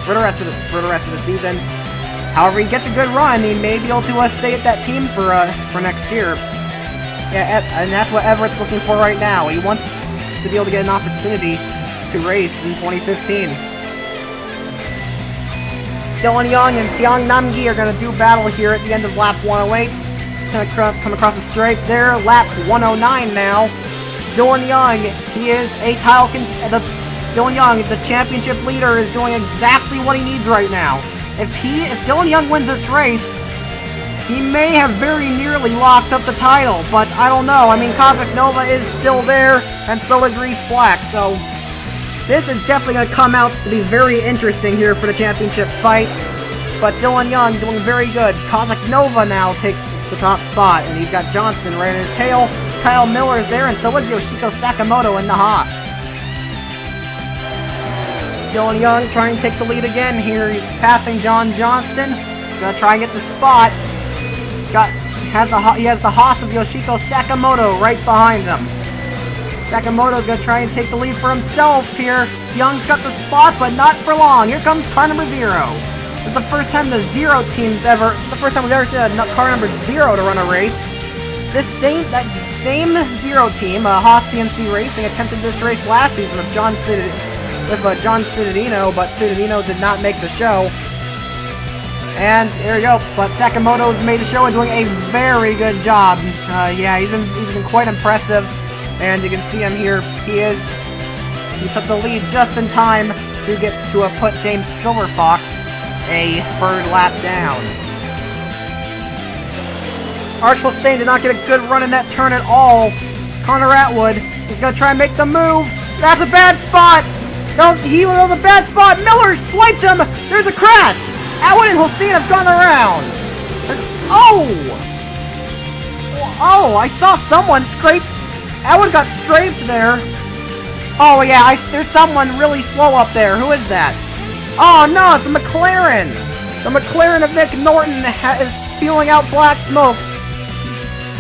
for the rest of the season. However, he gets a good run. He may be able to stay at that team for next year. Yeah, and that's what Everett's looking for right now. He wants to be able to get an opportunity to race in 2015. Dylan Young and Seong Namgi are going to do battle here at the end of lap 108. Going to come across the stripe there. Lap 109 now. Dylan Young, he is a Dylan Young, the championship leader, is doing exactly what he needs right now. If Dylan Young wins this race, he may have very nearly locked up the title, but I don't know. I mean, Cosmic Nova is still there, and so is Reese Black, so this is definitely going to come out to be very interesting here for the championship fight. But Dylan Young doing very good. Cosmic Nova now takes the top spot, and he's got Johnston right in his tail. Kyle Miller is there, and so is Yoshiko Sakamoto in the Haas. Dylan Young trying to take the lead again here. He's passing John Johnston. Gonna try and get the spot. He has the Haas of Yoshiko Sakamoto right behind him. Sakamoto's gonna try and take the lead for himself here. Young's got the spot, but not for long. Here comes car number 0. It's the first time the we've ever seen a car number 0 to run a race. That same 0 team, Haas CNC Racing, attempted this race last season with John Cittadino, but Cittadino did not make the show. And there you go. But Sakamoto's made the show and doing a very good job. Yeah, he's been quite impressive, and you can see him here. He took the lead just in time to put James Silverfox a third lap down. Archel Stain did not get a good run in that turn at all. Connor Atwood is going to try and make the move. That's a bad spot. He was a bad spot. Miller swiped him. There's a crash. Atwood and Hossein have gone around. Oh, I saw someone scrape. Atwood got scraped there. Oh yeah, there's someone really slow up there. Who is that? Oh no, it's the McLaren. The McLaren of Nick Norton is spewing out black smoke.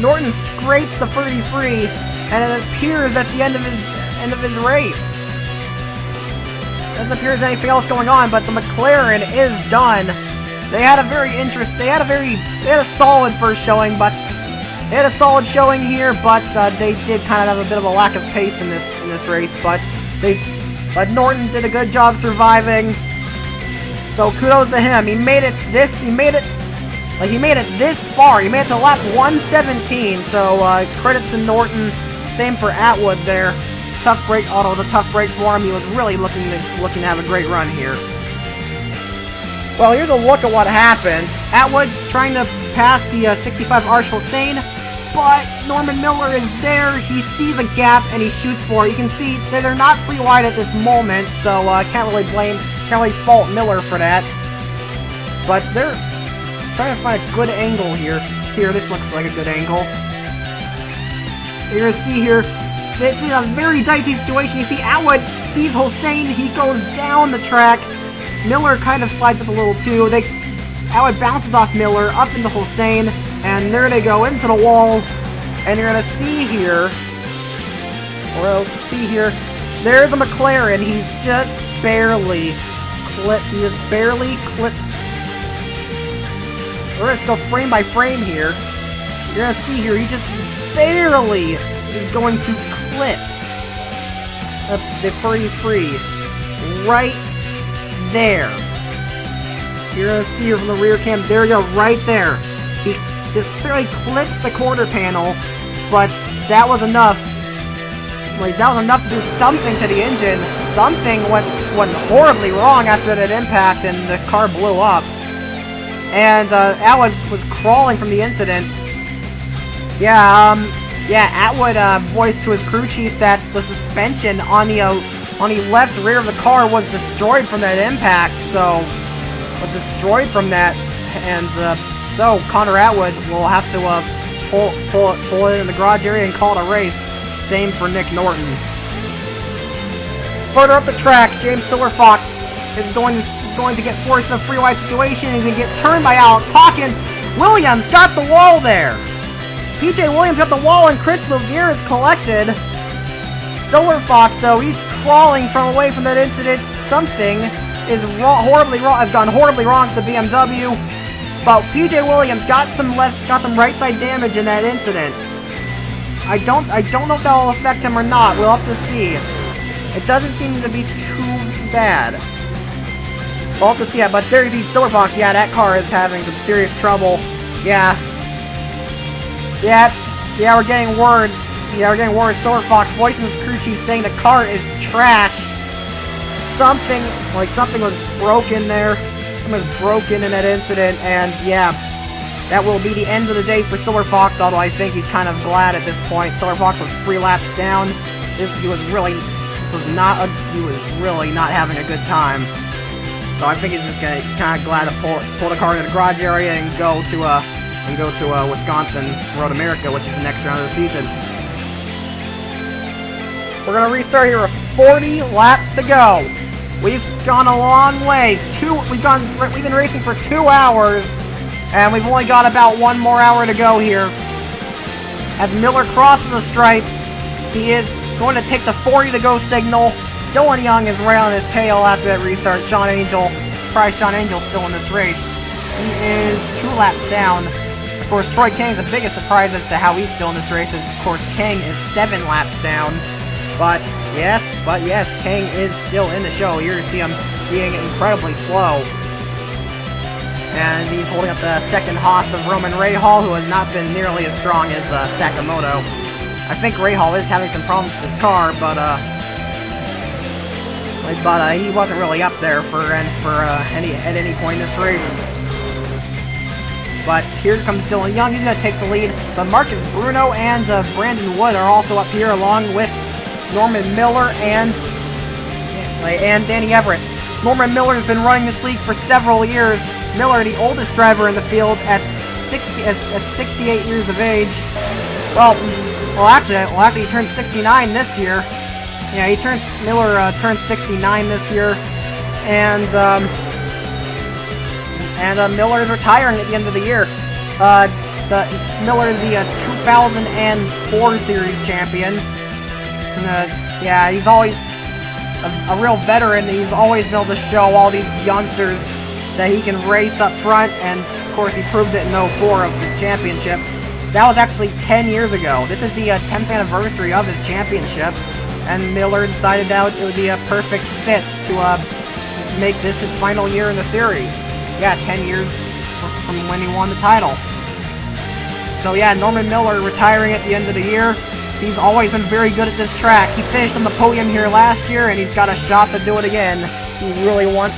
Norton scrapes the 33, and it appears that's the end of his race. Doesn't appear there's anything else going on, but the McLaren is done. They had a solid first showing, but they had a solid showing here, but they did kind of have a bit of a lack of pace in this race. But Norton did a good job surviving. So kudos to him. He made it this far. He made it to lap 117. So credits to Norton. Same for Atwood there. Tough break. Although it was a tough break for him, he was really looking to have a great run here. Well, here's a look at what happened. Atwood's trying to pass the 65 Arch Hossein, but Norman Miller is there. He sees a gap and he shoots for it. You can see that they're not free wide at this moment, so can't really fault Miller for that. But they're trying to find a good angle here. Here, this looks like a good angle. You're gonna see here, this is a very dicey situation. You see Atwood sees Hossein, he goes down the track. Miller kind of slides up a little too. Atwood bounces off Miller, up into Hossein, and there they go, into the wall. And you're gonna see here, there's a McLaren. He's just barely clips. We're gonna go frame by frame here. You're gonna see here, he just barely is going to clip the 33 right there. You're gonna see here from the rear cam, there you go, right there. He just barely clips the quarter panel, but that was enough. That was enough to do something to the engine. Something went horribly wrong after that impact, and the car blew up. And Atwood was crawling from the incident. Atwood voiced to his crew chief that the suspension on the on the left rear of the car was destroyed from that impact, so was destroyed from that, and so Connor Atwood will have to pull it in the garage area and call it a race. Same for Nick Norton. Further up the track, James Silverfox is going to get forced in a free wide situation. He's going to get turned by Alex Hawkins. Williams got the wall there. PJ Williams got the wall, and Chris Levere is collected. Silverfox, though, he's crawling from away from that incident. Something is has gone horribly wrong to the BMW. But PJ Williams got some right side damage in that incident. I don't know if that will affect him or not. We'll have to see. It doesn't seem to be too bad. We'll have to see it. But there you see Silverfox. Yeah, that car is having some serious trouble. Yes. Yeah, we're getting word. Yeah, we're getting word. Silverfox voicing his crew chief saying the car is trash. Something was broken there. Something was broken in that incident, and yeah, that will be the end of the day for Silverfox. Although I think he's kind of glad at this point. Silverfox was 3 laps down. He was really not having a good time. So I think he's just gonna kind of glad to pull the car into the garage area and go to Wisconsin Road America, which is the next round of the season. We're gonna restart here with 40 laps to go. We've gone a long way. We've been racing for 2 hours, and we've only got about 1 more hour to go here. As Miller crosses the stripe, he is going to take the 40 to go signal. Dylan Young is right on his tail after that restart. Sean Angel, surprised Sean Angel's still in this race. He is 2 laps down. Of course, Troy King is the biggest surprise as to how he's still in this race. Of course, King is 7 laps down. But yes, King is still in the show. Here you see him being incredibly slow. And he's holding up the second Haas of Roman Rahal, who has not been nearly as strong as Sakamoto. I think Rahal is having some problems with his car, but he wasn't really up there at any point in this race. But here comes Dylan Young. He's going to take the lead. But Marcus Bruno and Brandon Wood are also up here, along with Norman Miller and Danny Everett. Norman Miller has been running this league for several years. Miller, the oldest driver in the field at 68 years of age. Well, actually, he turned 69 this year. Yeah, Miller turned 69 this year, and Miller is retiring at the end of the year. Miller is the 2004 Series champion. Yeah, he's always a real veteran. He's always been able to show all these youngsters that he can race up front, and of course he proved it in 04 of his championship. That was actually 10 years ago. This is the 10th anniversary of his championship, and Miller decided that it would be a perfect fit to make this his final year in the series. Yeah, 10 years from when he won the title. So yeah, Norman Miller retiring at the end of the year. He's always been very good at this track. He finished on the podium here last year, and he's got a shot to do it again. He really wants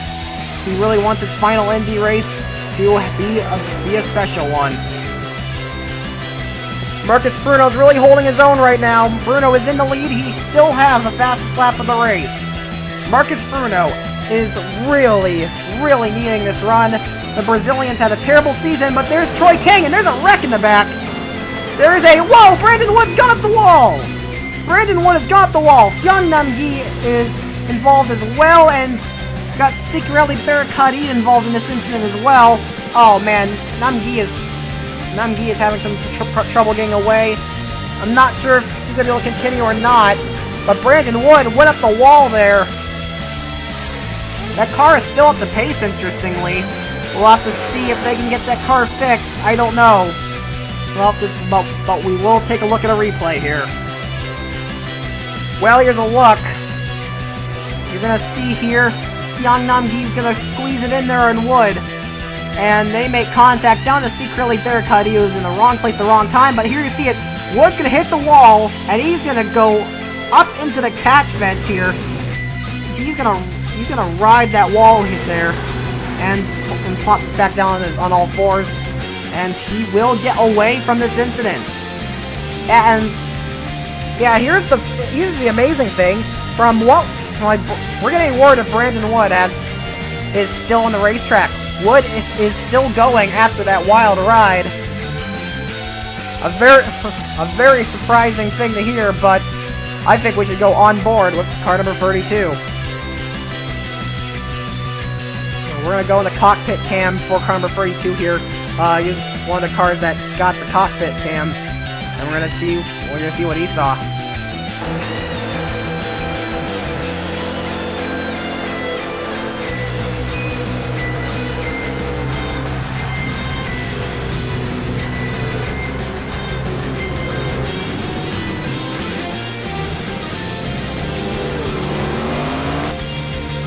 his final Indy race to be a special one. Marcus Bruno's really holding his own right now. Bruno is in the lead. He still has the fastest lap of the race. Marcus Bruno is really needing this run. The Brazilians had a terrible season, but there's Troy King, and there's a wreck in the back. There is whoa, Brandon Wood's gone up the wall. Brandon Wood has gone up the wall. Seong Nam-gi is involved as well, and got Secretly Barakadi involved in this incident as well. Oh man, Nam-gi is having some trouble getting away. I'm not sure if he's going to be able to continue or not, but Brandon Wood went up the wall there. That car is still up the pace, interestingly. We'll have to see if they can get that car fixed. I don't know. But we will take a look at a replay here. Well, here's a look. You're going to see here, Seong Nam-gi is going to squeeze it in there on Wood. And they make contact down to Secretly Barakadi, who's in the wrong place at the wrong time. But here you see it. Wood's going to hit the wall, and he's going to go up into the catch vents here. He's going to ride that wall hit there and plop back down on all fours. And he will get away from this incident. And yeah, here's the amazing thing. From what like, we're getting word of Brandon Wood is still on the racetrack. Wood is still going after that wild ride. A very surprising thing to hear, but I think we should go on board with car number 32. We're gonna go in the cockpit cam for car number 32 here. He's one of the cars that got the cockpit cam, and we're gonna see what he saw.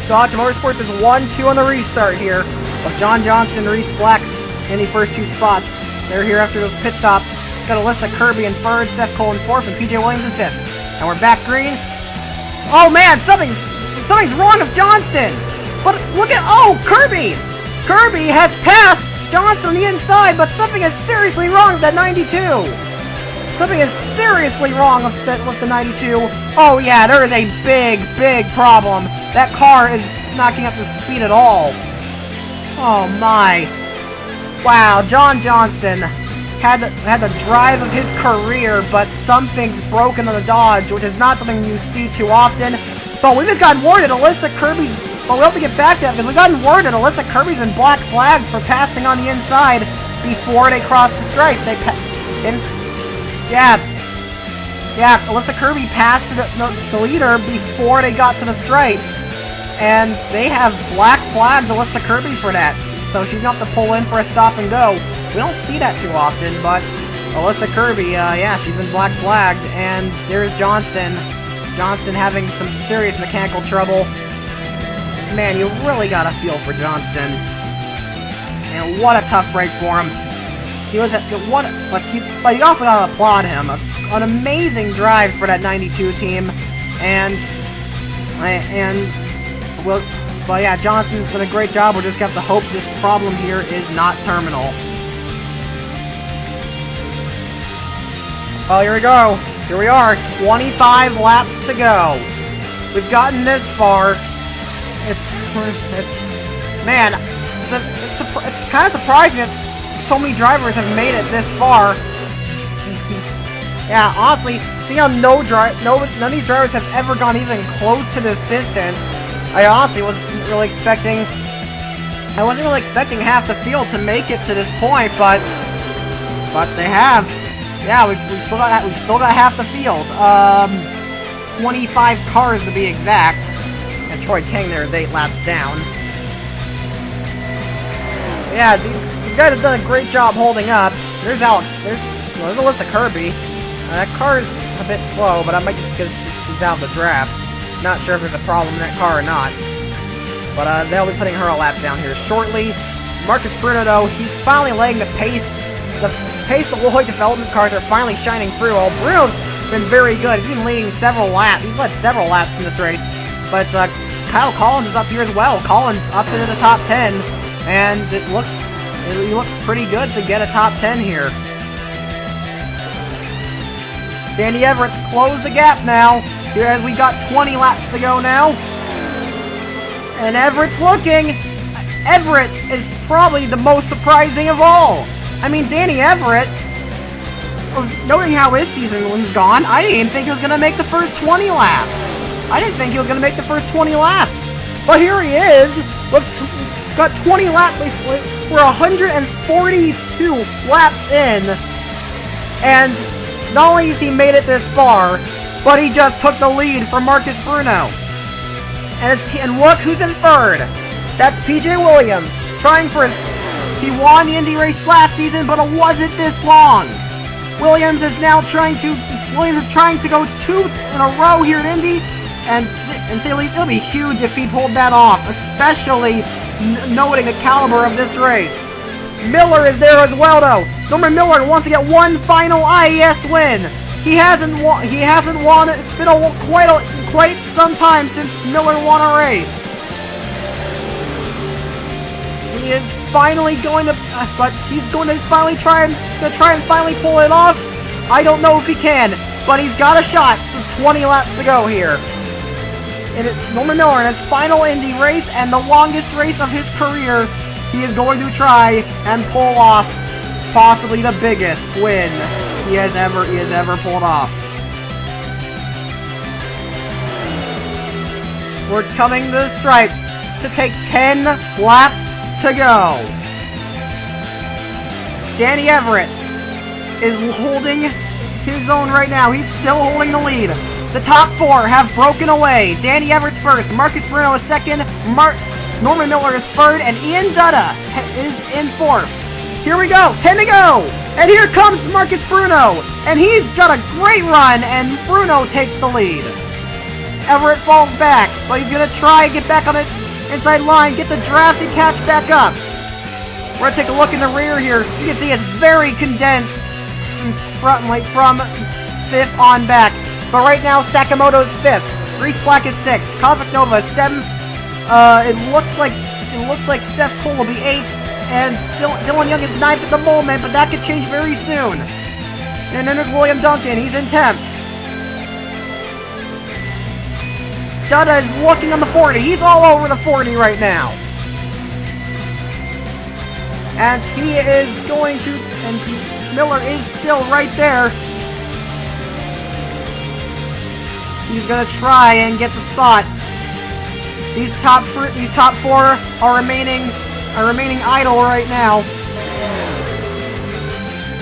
Dodge Motorsports is 1-2 on the restart here, with John Johnson and Reese Black in the first 2 spots. They're here after those pit stops. Got Alyssa Kirby in 3rd, Seth Cole in 4th, and PJ Williams in 5th. And we're back green. Oh man, something's wrong with Johnston! But look at, oh, Kirby! Kirby has passed Johnson on the inside, but something is seriously wrong with that 92! Something is seriously wrong with the 92. Oh yeah, there is a big problem. That car is not getting up to speed at all. Oh my. Wow, John Johnston had the drive of his career, but something's broken on the Dodge, which is not something you see too often. But we just got word that Alyssa Kirby's... But we'll have to get back to that, because we got word that Alyssa Kirby's been black flagged for passing on the inside before they crossed the stripe. Yeah, Alyssa Kirby passed the leader before they got to the stripe. And they have black flagged Alyssa Kirby for that. So she's going to have to pull in for a stop and go. We don't see that too often, but Alyssa Kirby, yeah, she's been black flagged. And there's Johnston. Johnston having some serious mechanical trouble. Man, you really got to feel for Johnston. And what a tough break for him. He was at but you also got to applaud him. An amazing drive for that 92 team. But yeah, Johnson's done a great job. We'll just have to hope this problem here is not terminal. Oh, here we go. Here we are. 25 laps to go. We've gotten this far. Man, it's kind of surprising that so many drivers have made it this far. Yeah, honestly, seeing how none of these drivers have ever gone even close to this distance, I honestly wasn't really expecting half the field to make it to this point, but they have. Yeah, we've still got half the field. 25 cars to be exact. And Troy King there is 8 laps down. Yeah, these guys have done a great job holding up. There's Alex. There's Alyssa Kirby. That car's a bit slow, but I might just because she's out of the draft. Not sure if there's a problem in that car or not. But they'll be putting her a lap down here shortly. Marcus Bruno, though, he's finally laying the pace. The Lloyd development cars are finally shining through. Well, Bruno's been very good. He's been leading several laps. He's led several laps in this race. But Kyle Collins is up here as well. Collins up into the top 10. And he looks pretty good to get a top 10 here. Danny Everett's closed the gap now. Here as we got 20 laps to go now. And Everett's looking. Everett is probably the most surprising of all. I mean, Danny Everett, knowing how his season was gone, I didn't even think he was going to make the first 20 laps. I didn't think he was going to make the first 20 laps. But here he is. He's got 20 laps. We're 142 laps in. And not only has he made it this far, but he just took the lead from Marcus Bruno. And look who's in 3rd. That's PJ Williams, trying for his... He won the Indy race last season, but it wasn't this long. Williams is trying to go 2 in a row here at Indy, and it'll be huge if he pulled that off, especially noting the caliber of this race. Miller is there as well, though. Norman Miller wants to get one final IES win. He hasn't won. It's been quite some time since Miller won a race. He is finally going to, but he's going to finally try and finally pull it off. I don't know if he can, but he's got a shot with 20 laps to go here. Norman Miller in his final Indy race and the longest race of his career. He is going to try and pull off possibly the biggest win he has ever pulled off. We're coming to the stripe to take 10 laps to go. Danny Everett is holding his own right now. He's still holding the lead. The top 4 have broken away. Danny Everett's first, Marcus Bruno is second, Norman Miller is third, and Ian Dutta is in fourth. Here we go, 10 to go! And here comes Marcus Bruno! And he's got a great run, and Bruno takes the lead. Everett falls back, but he's going to try and get back on the inside line, get the draft and catch back up. We're going to take a look in the rear here. You can see it's very condensed from 5th on back. But right now, Sakamoto's 5th. Reese Black is 6th. Kovic Nova is 7th. It looks like Seth Cole will be 8th. And Dylan Young is 9th at the moment, but that could change very soon. And then there's William Duncan. He's in 10th. Dutta is looking on the 40. He's all over the 40 right now. And he is going to... And Miller is still right there. He's going to try and get the spot. These top 4 are remaining idle right now.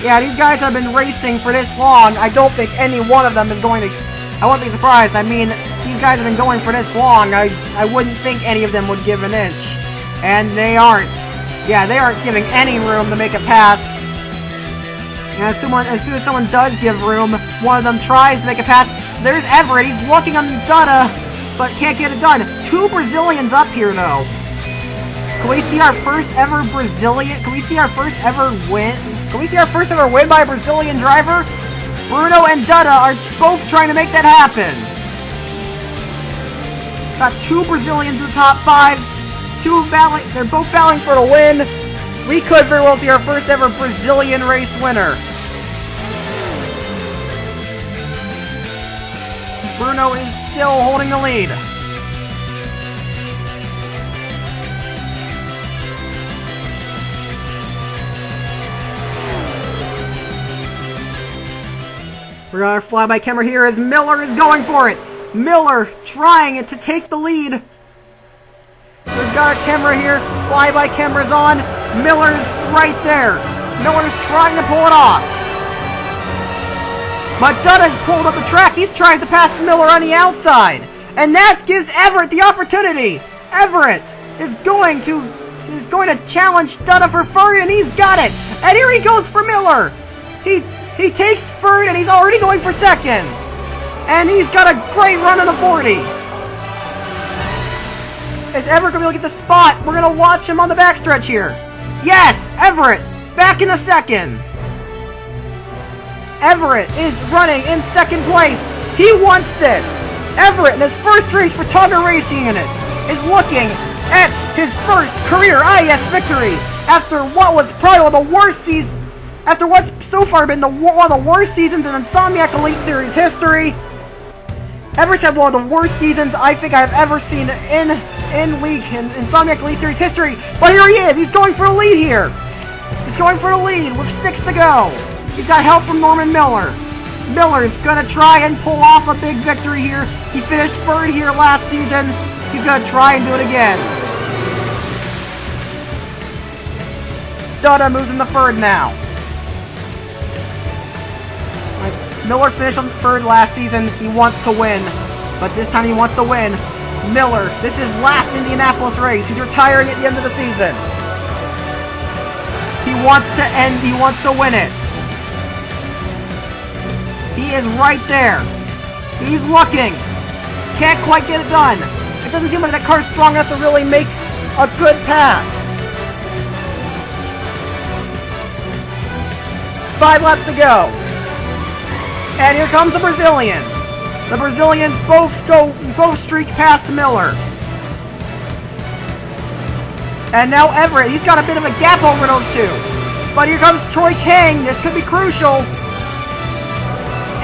Yeah, these guys have been racing for this long. I don't think any one of them is going to... I wouldn't be surprised. I mean, these guys have been going for this long. I wouldn't think any of them would give an inch. And they aren't. Yeah, they aren't giving any room to make a pass. And as soon as someone does give room, one of them tries to make a pass. There's Everett. He's looking on Dutta, but can't get it done. 2 Brazilians up here, though. Can we see our first ever Brazilian? Can we see our first ever win? Can we see our first ever win by a Brazilian driver? Bruno and Dutta are both trying to make that happen. Got 2 Brazilians in the top 5. They're both battling for the win. We could very well see our first ever Brazilian race winner. Bruno is still holding the lead. We're gonna fly by camera here as Miller is going for it. Miller trying to take the lead. We've got our camera here. Fly-by camera's on. Miller's right there. Miller's trying to pull it off. But Dutta's pulled up the track. He's trying to pass Miller on the outside. And that gives Everett the opportunity. Everett is going to challenge Dutta for third, and he's got it. And here he goes for Miller. He takes third, and he's already going for second. And he's got a great run on the 40. Is Everett going to get the spot? We're going to watch him on the backstretch here. Yes, Everett, back in the second. Everett is running in second place. He wants this. Everett, in his first race for Tugger Racing Unit, is looking at his first career IS victory after what was probably one of the worst seasons. After what's so far been one of the worst seasons in Insomniac Elite Series history. Everett's had one of the worst seasons I think I've ever seen in Insomniac Elite Series history. But here he is. He's going for the lead here. He's going for the lead with 6 to go. He's got help from Norman Miller. Miller's going to try and pull off a big victory here. He finished third here last season. He's going to try and do it again. Dutta moves into third now. Miller finished on third last season. He wants to win, but this time he wants to win. Miller, this is last Indianapolis race. He's retiring at the end of the season. He wants to win it. He is right there. He's looking. Can't quite get it done. It doesn't seem like that car's strong enough to really make a good pass. 5 laps to go. And here comes the Brazilians. The Brazilians both streak past Miller. And now Everett, he's got a bit of a gap over those two. But here comes Troy Kang. This could be crucial.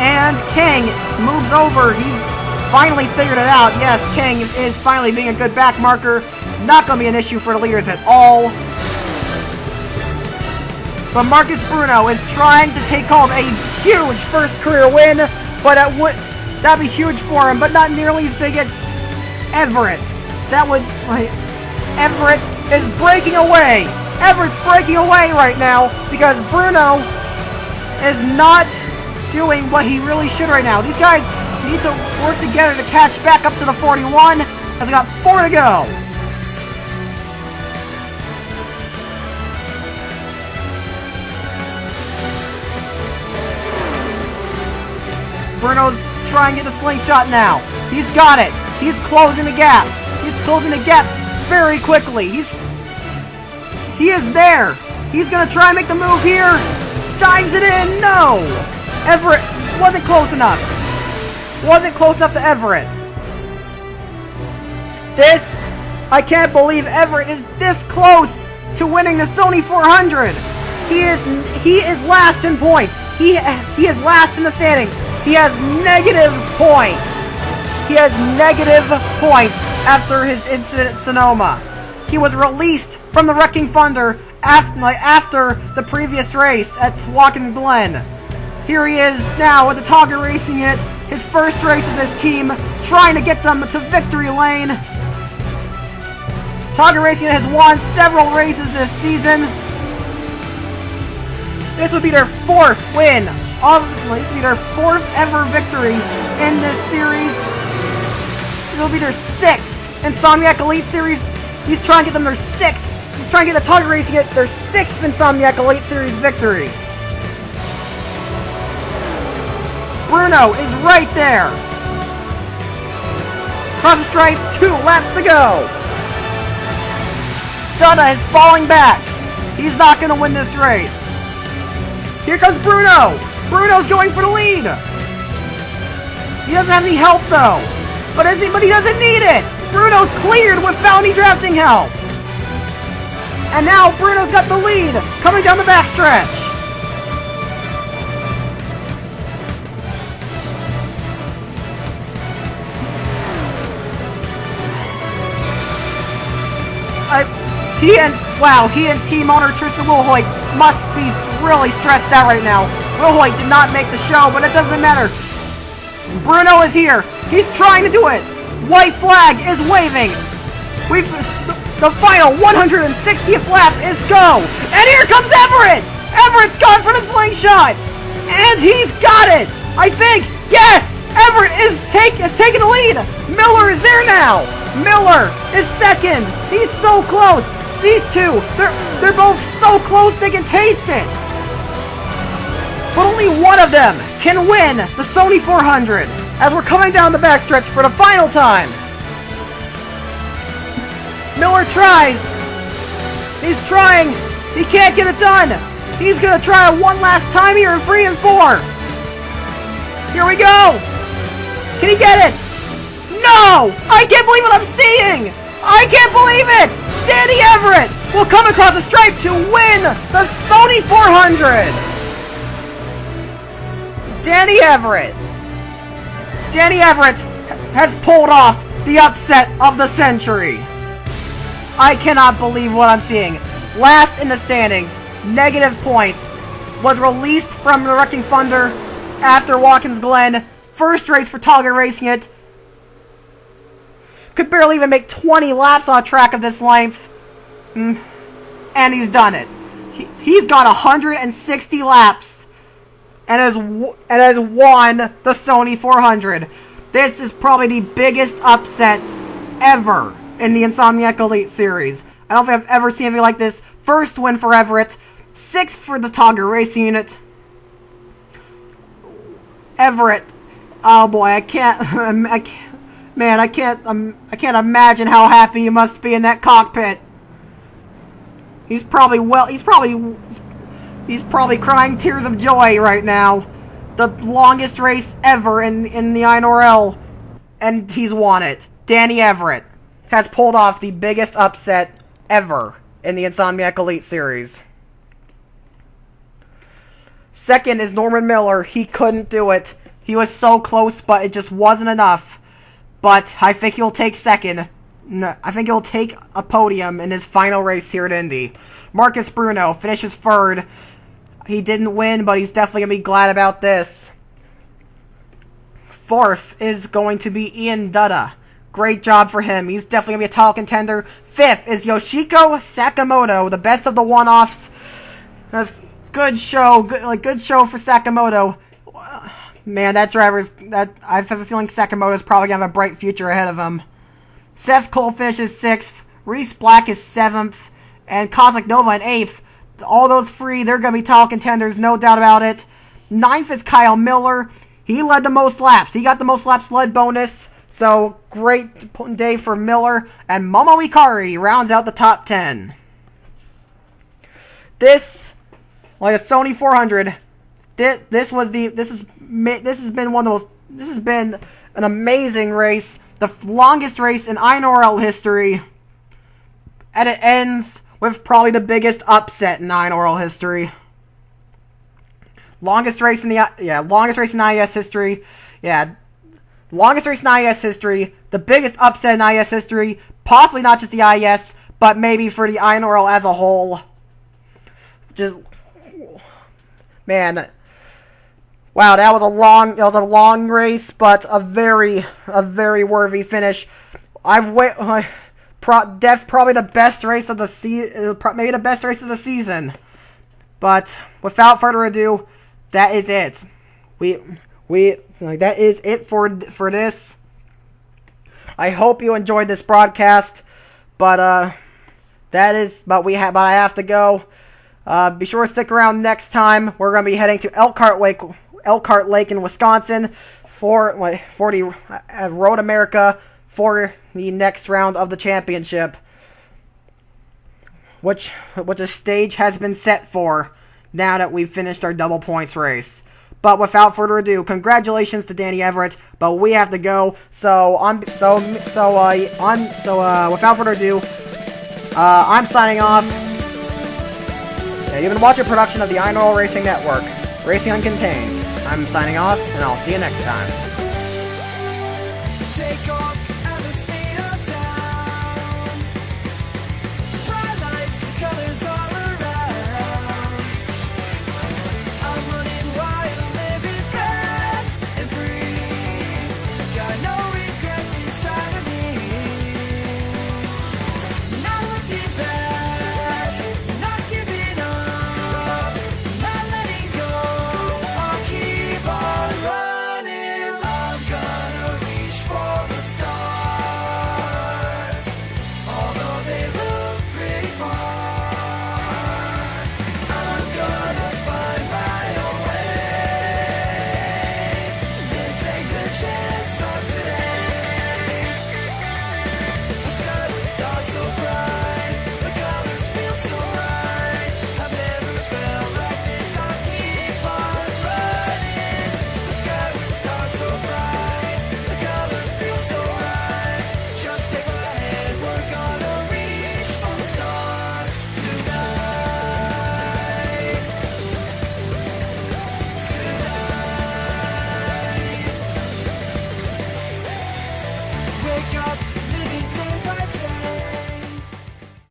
And Kang moves over. finally figured it out. Yes, King is finally being a good back marker. Not going to be an issue for the leaders at all. But Marcus Bruno is trying to take home a huge first career win, but that'd be huge for him, but not nearly as big as Everett. Everett is breaking away. Everett's breaking away right now because Bruno is not doing what he really should right now. These guys need to work together to catch back up to the 41 as we got 4 to go. Bruno's trying to get the slingshot now. He's got it. He's closing the gap. He's closing the gap very quickly. He is there. He's going to try and make the move here. Dives it in. No. Everett wasn't close enough. Wasn't close enough to Everett. I can't believe Everett is this close to winning the Sony 400. He is last in points. He is last in the standings. He has negative points. He has negative points after his incident at Sonoma. He was released from the Wrecking Thunder after the previous race at Watkins Glen. Here he is now with the Togger Racing Unit, his first race of this team, trying to get them to victory lane. Togger Racing Unit has won several races this season. This would be their 4th win. This would be their 4th ever victory in this series. This will be their 6th Insomniac Elite Series. He's trying to get them their 6th. He's trying to get the Togger Racing Unit their 6th Insomniac Elite Series victory. Bruno is right there. Cross the stripe, 2 laps to go. Dutta is falling back. He's not going to win this race. Here comes Bruno. Bruno's going for the lead. He doesn't have any help though. But he doesn't need it. Bruno's cleared without any drafting help. And now Bruno's got the lead coming down the backstretch. He and team owner Tristan Wilhoit must be really stressed out right now. Wilhoit did not make the show, but it doesn't matter. Bruno is here. He's trying to do it. White flag is waving. The final 160th lap is go. And here comes Everett. Everett's gone for the slingshot. And he's got it. I think. Yes. Everett is taking the lead. Miller is there now. Miller is second. He's so close. These two, they're both so close they can taste it. But only one of them can win the Sony 400 as we're coming down the backstretch for the final time. Miller tries. He's trying. He can't get it done. He's going to try one last time here in 3 and 4. Here we go. Can he get it? No! I can't believe what I'm seeing! I can't believe it! Danny Everett will come across the stripe to win the Sony 400! Danny Everett has pulled off the upset of the century. I cannot believe what I'm seeing. Last in the standings, negative points, was released from the Wrecking Thunder after Watkins Glen. First race for Togger Racing It. Could barely even make 20 laps on a track of this length. And he's done it. He's got 160 laps and has won the Sony 400. This is probably the biggest upset ever in the Insomniac Elite Series. I don't think I've ever seen anything like this. First win for Everett. 6th for the Togger Racing Unit. Everett. Oh boy, I can't imagine how happy he must be in that cockpit. He's probably crying tears of joy right now. The longest race ever in the INORL, and he's won it. Danny Everett has pulled off the biggest upset ever in the Insomniac Elite Series. Second is Norman Miller. He couldn't do it. He was so close, but it just wasn't enough. but I think he'll take second. No, I think he'll take a podium in his final race here at Indy. Marcus Bruno finishes third. He didn't win, but he's definitely going to be glad about this. Fourth is going to be Ian Dutta. Great job for him. He's definitely going to be a title contender. Fifth is Yoshiko Sakamoto, the best of the one-offs. Good show. Good show for Sakamoto. Man, that I have a feeling Sakamoto's probably going to have a bright future ahead of him. Seth Colefish is 6th. Reese Black is 7th. And Cosmic Nova in 8th. All those three, they're going to be title contenders, no doubt about it. 9th is Kyle Miller. He led the most laps. He got the most laps led bonus. So, great day for Miller. And Momo Ikari rounds out the top 10. This, like a Sony 400, this has been an amazing race. The longest race in INORL history. And it ends with probably the biggest upset in INORL history. Longest race in IES history. Yeah. Longest race in IES history. The biggest upset in IES history. Possibly not just the IES, but maybe for the INORL as a whole. Just, man. Wow, that was a long race, but a very worthy finish. Probably the best race of the season, maybe the best race of the season. But without further ado, that is it. That is it for this. I hope you enjoyed this broadcast, but I have to go. Be sure to stick around next time. We're going to be heading to Elkhart Lake in Wisconsin for the Road America for the next round of the championship, which a stage has been set for now that we've finished our double points race. But without further ado, congratulations to Danny Everett. But we have to go. Without further ado, I'm signing off. You've been watching a production of the INORL Racing Network, Racing Uncontained. I'm signing off, and I'll see you next time. Take off at the speed of sound. Bright lights, the colors all around. I'm running wild, living fast and free. Got no regrets inside of me. Not looking back, not giving up, not letting go. I'll keep on running. I'm gonna reach for the stars, although they look pretty far.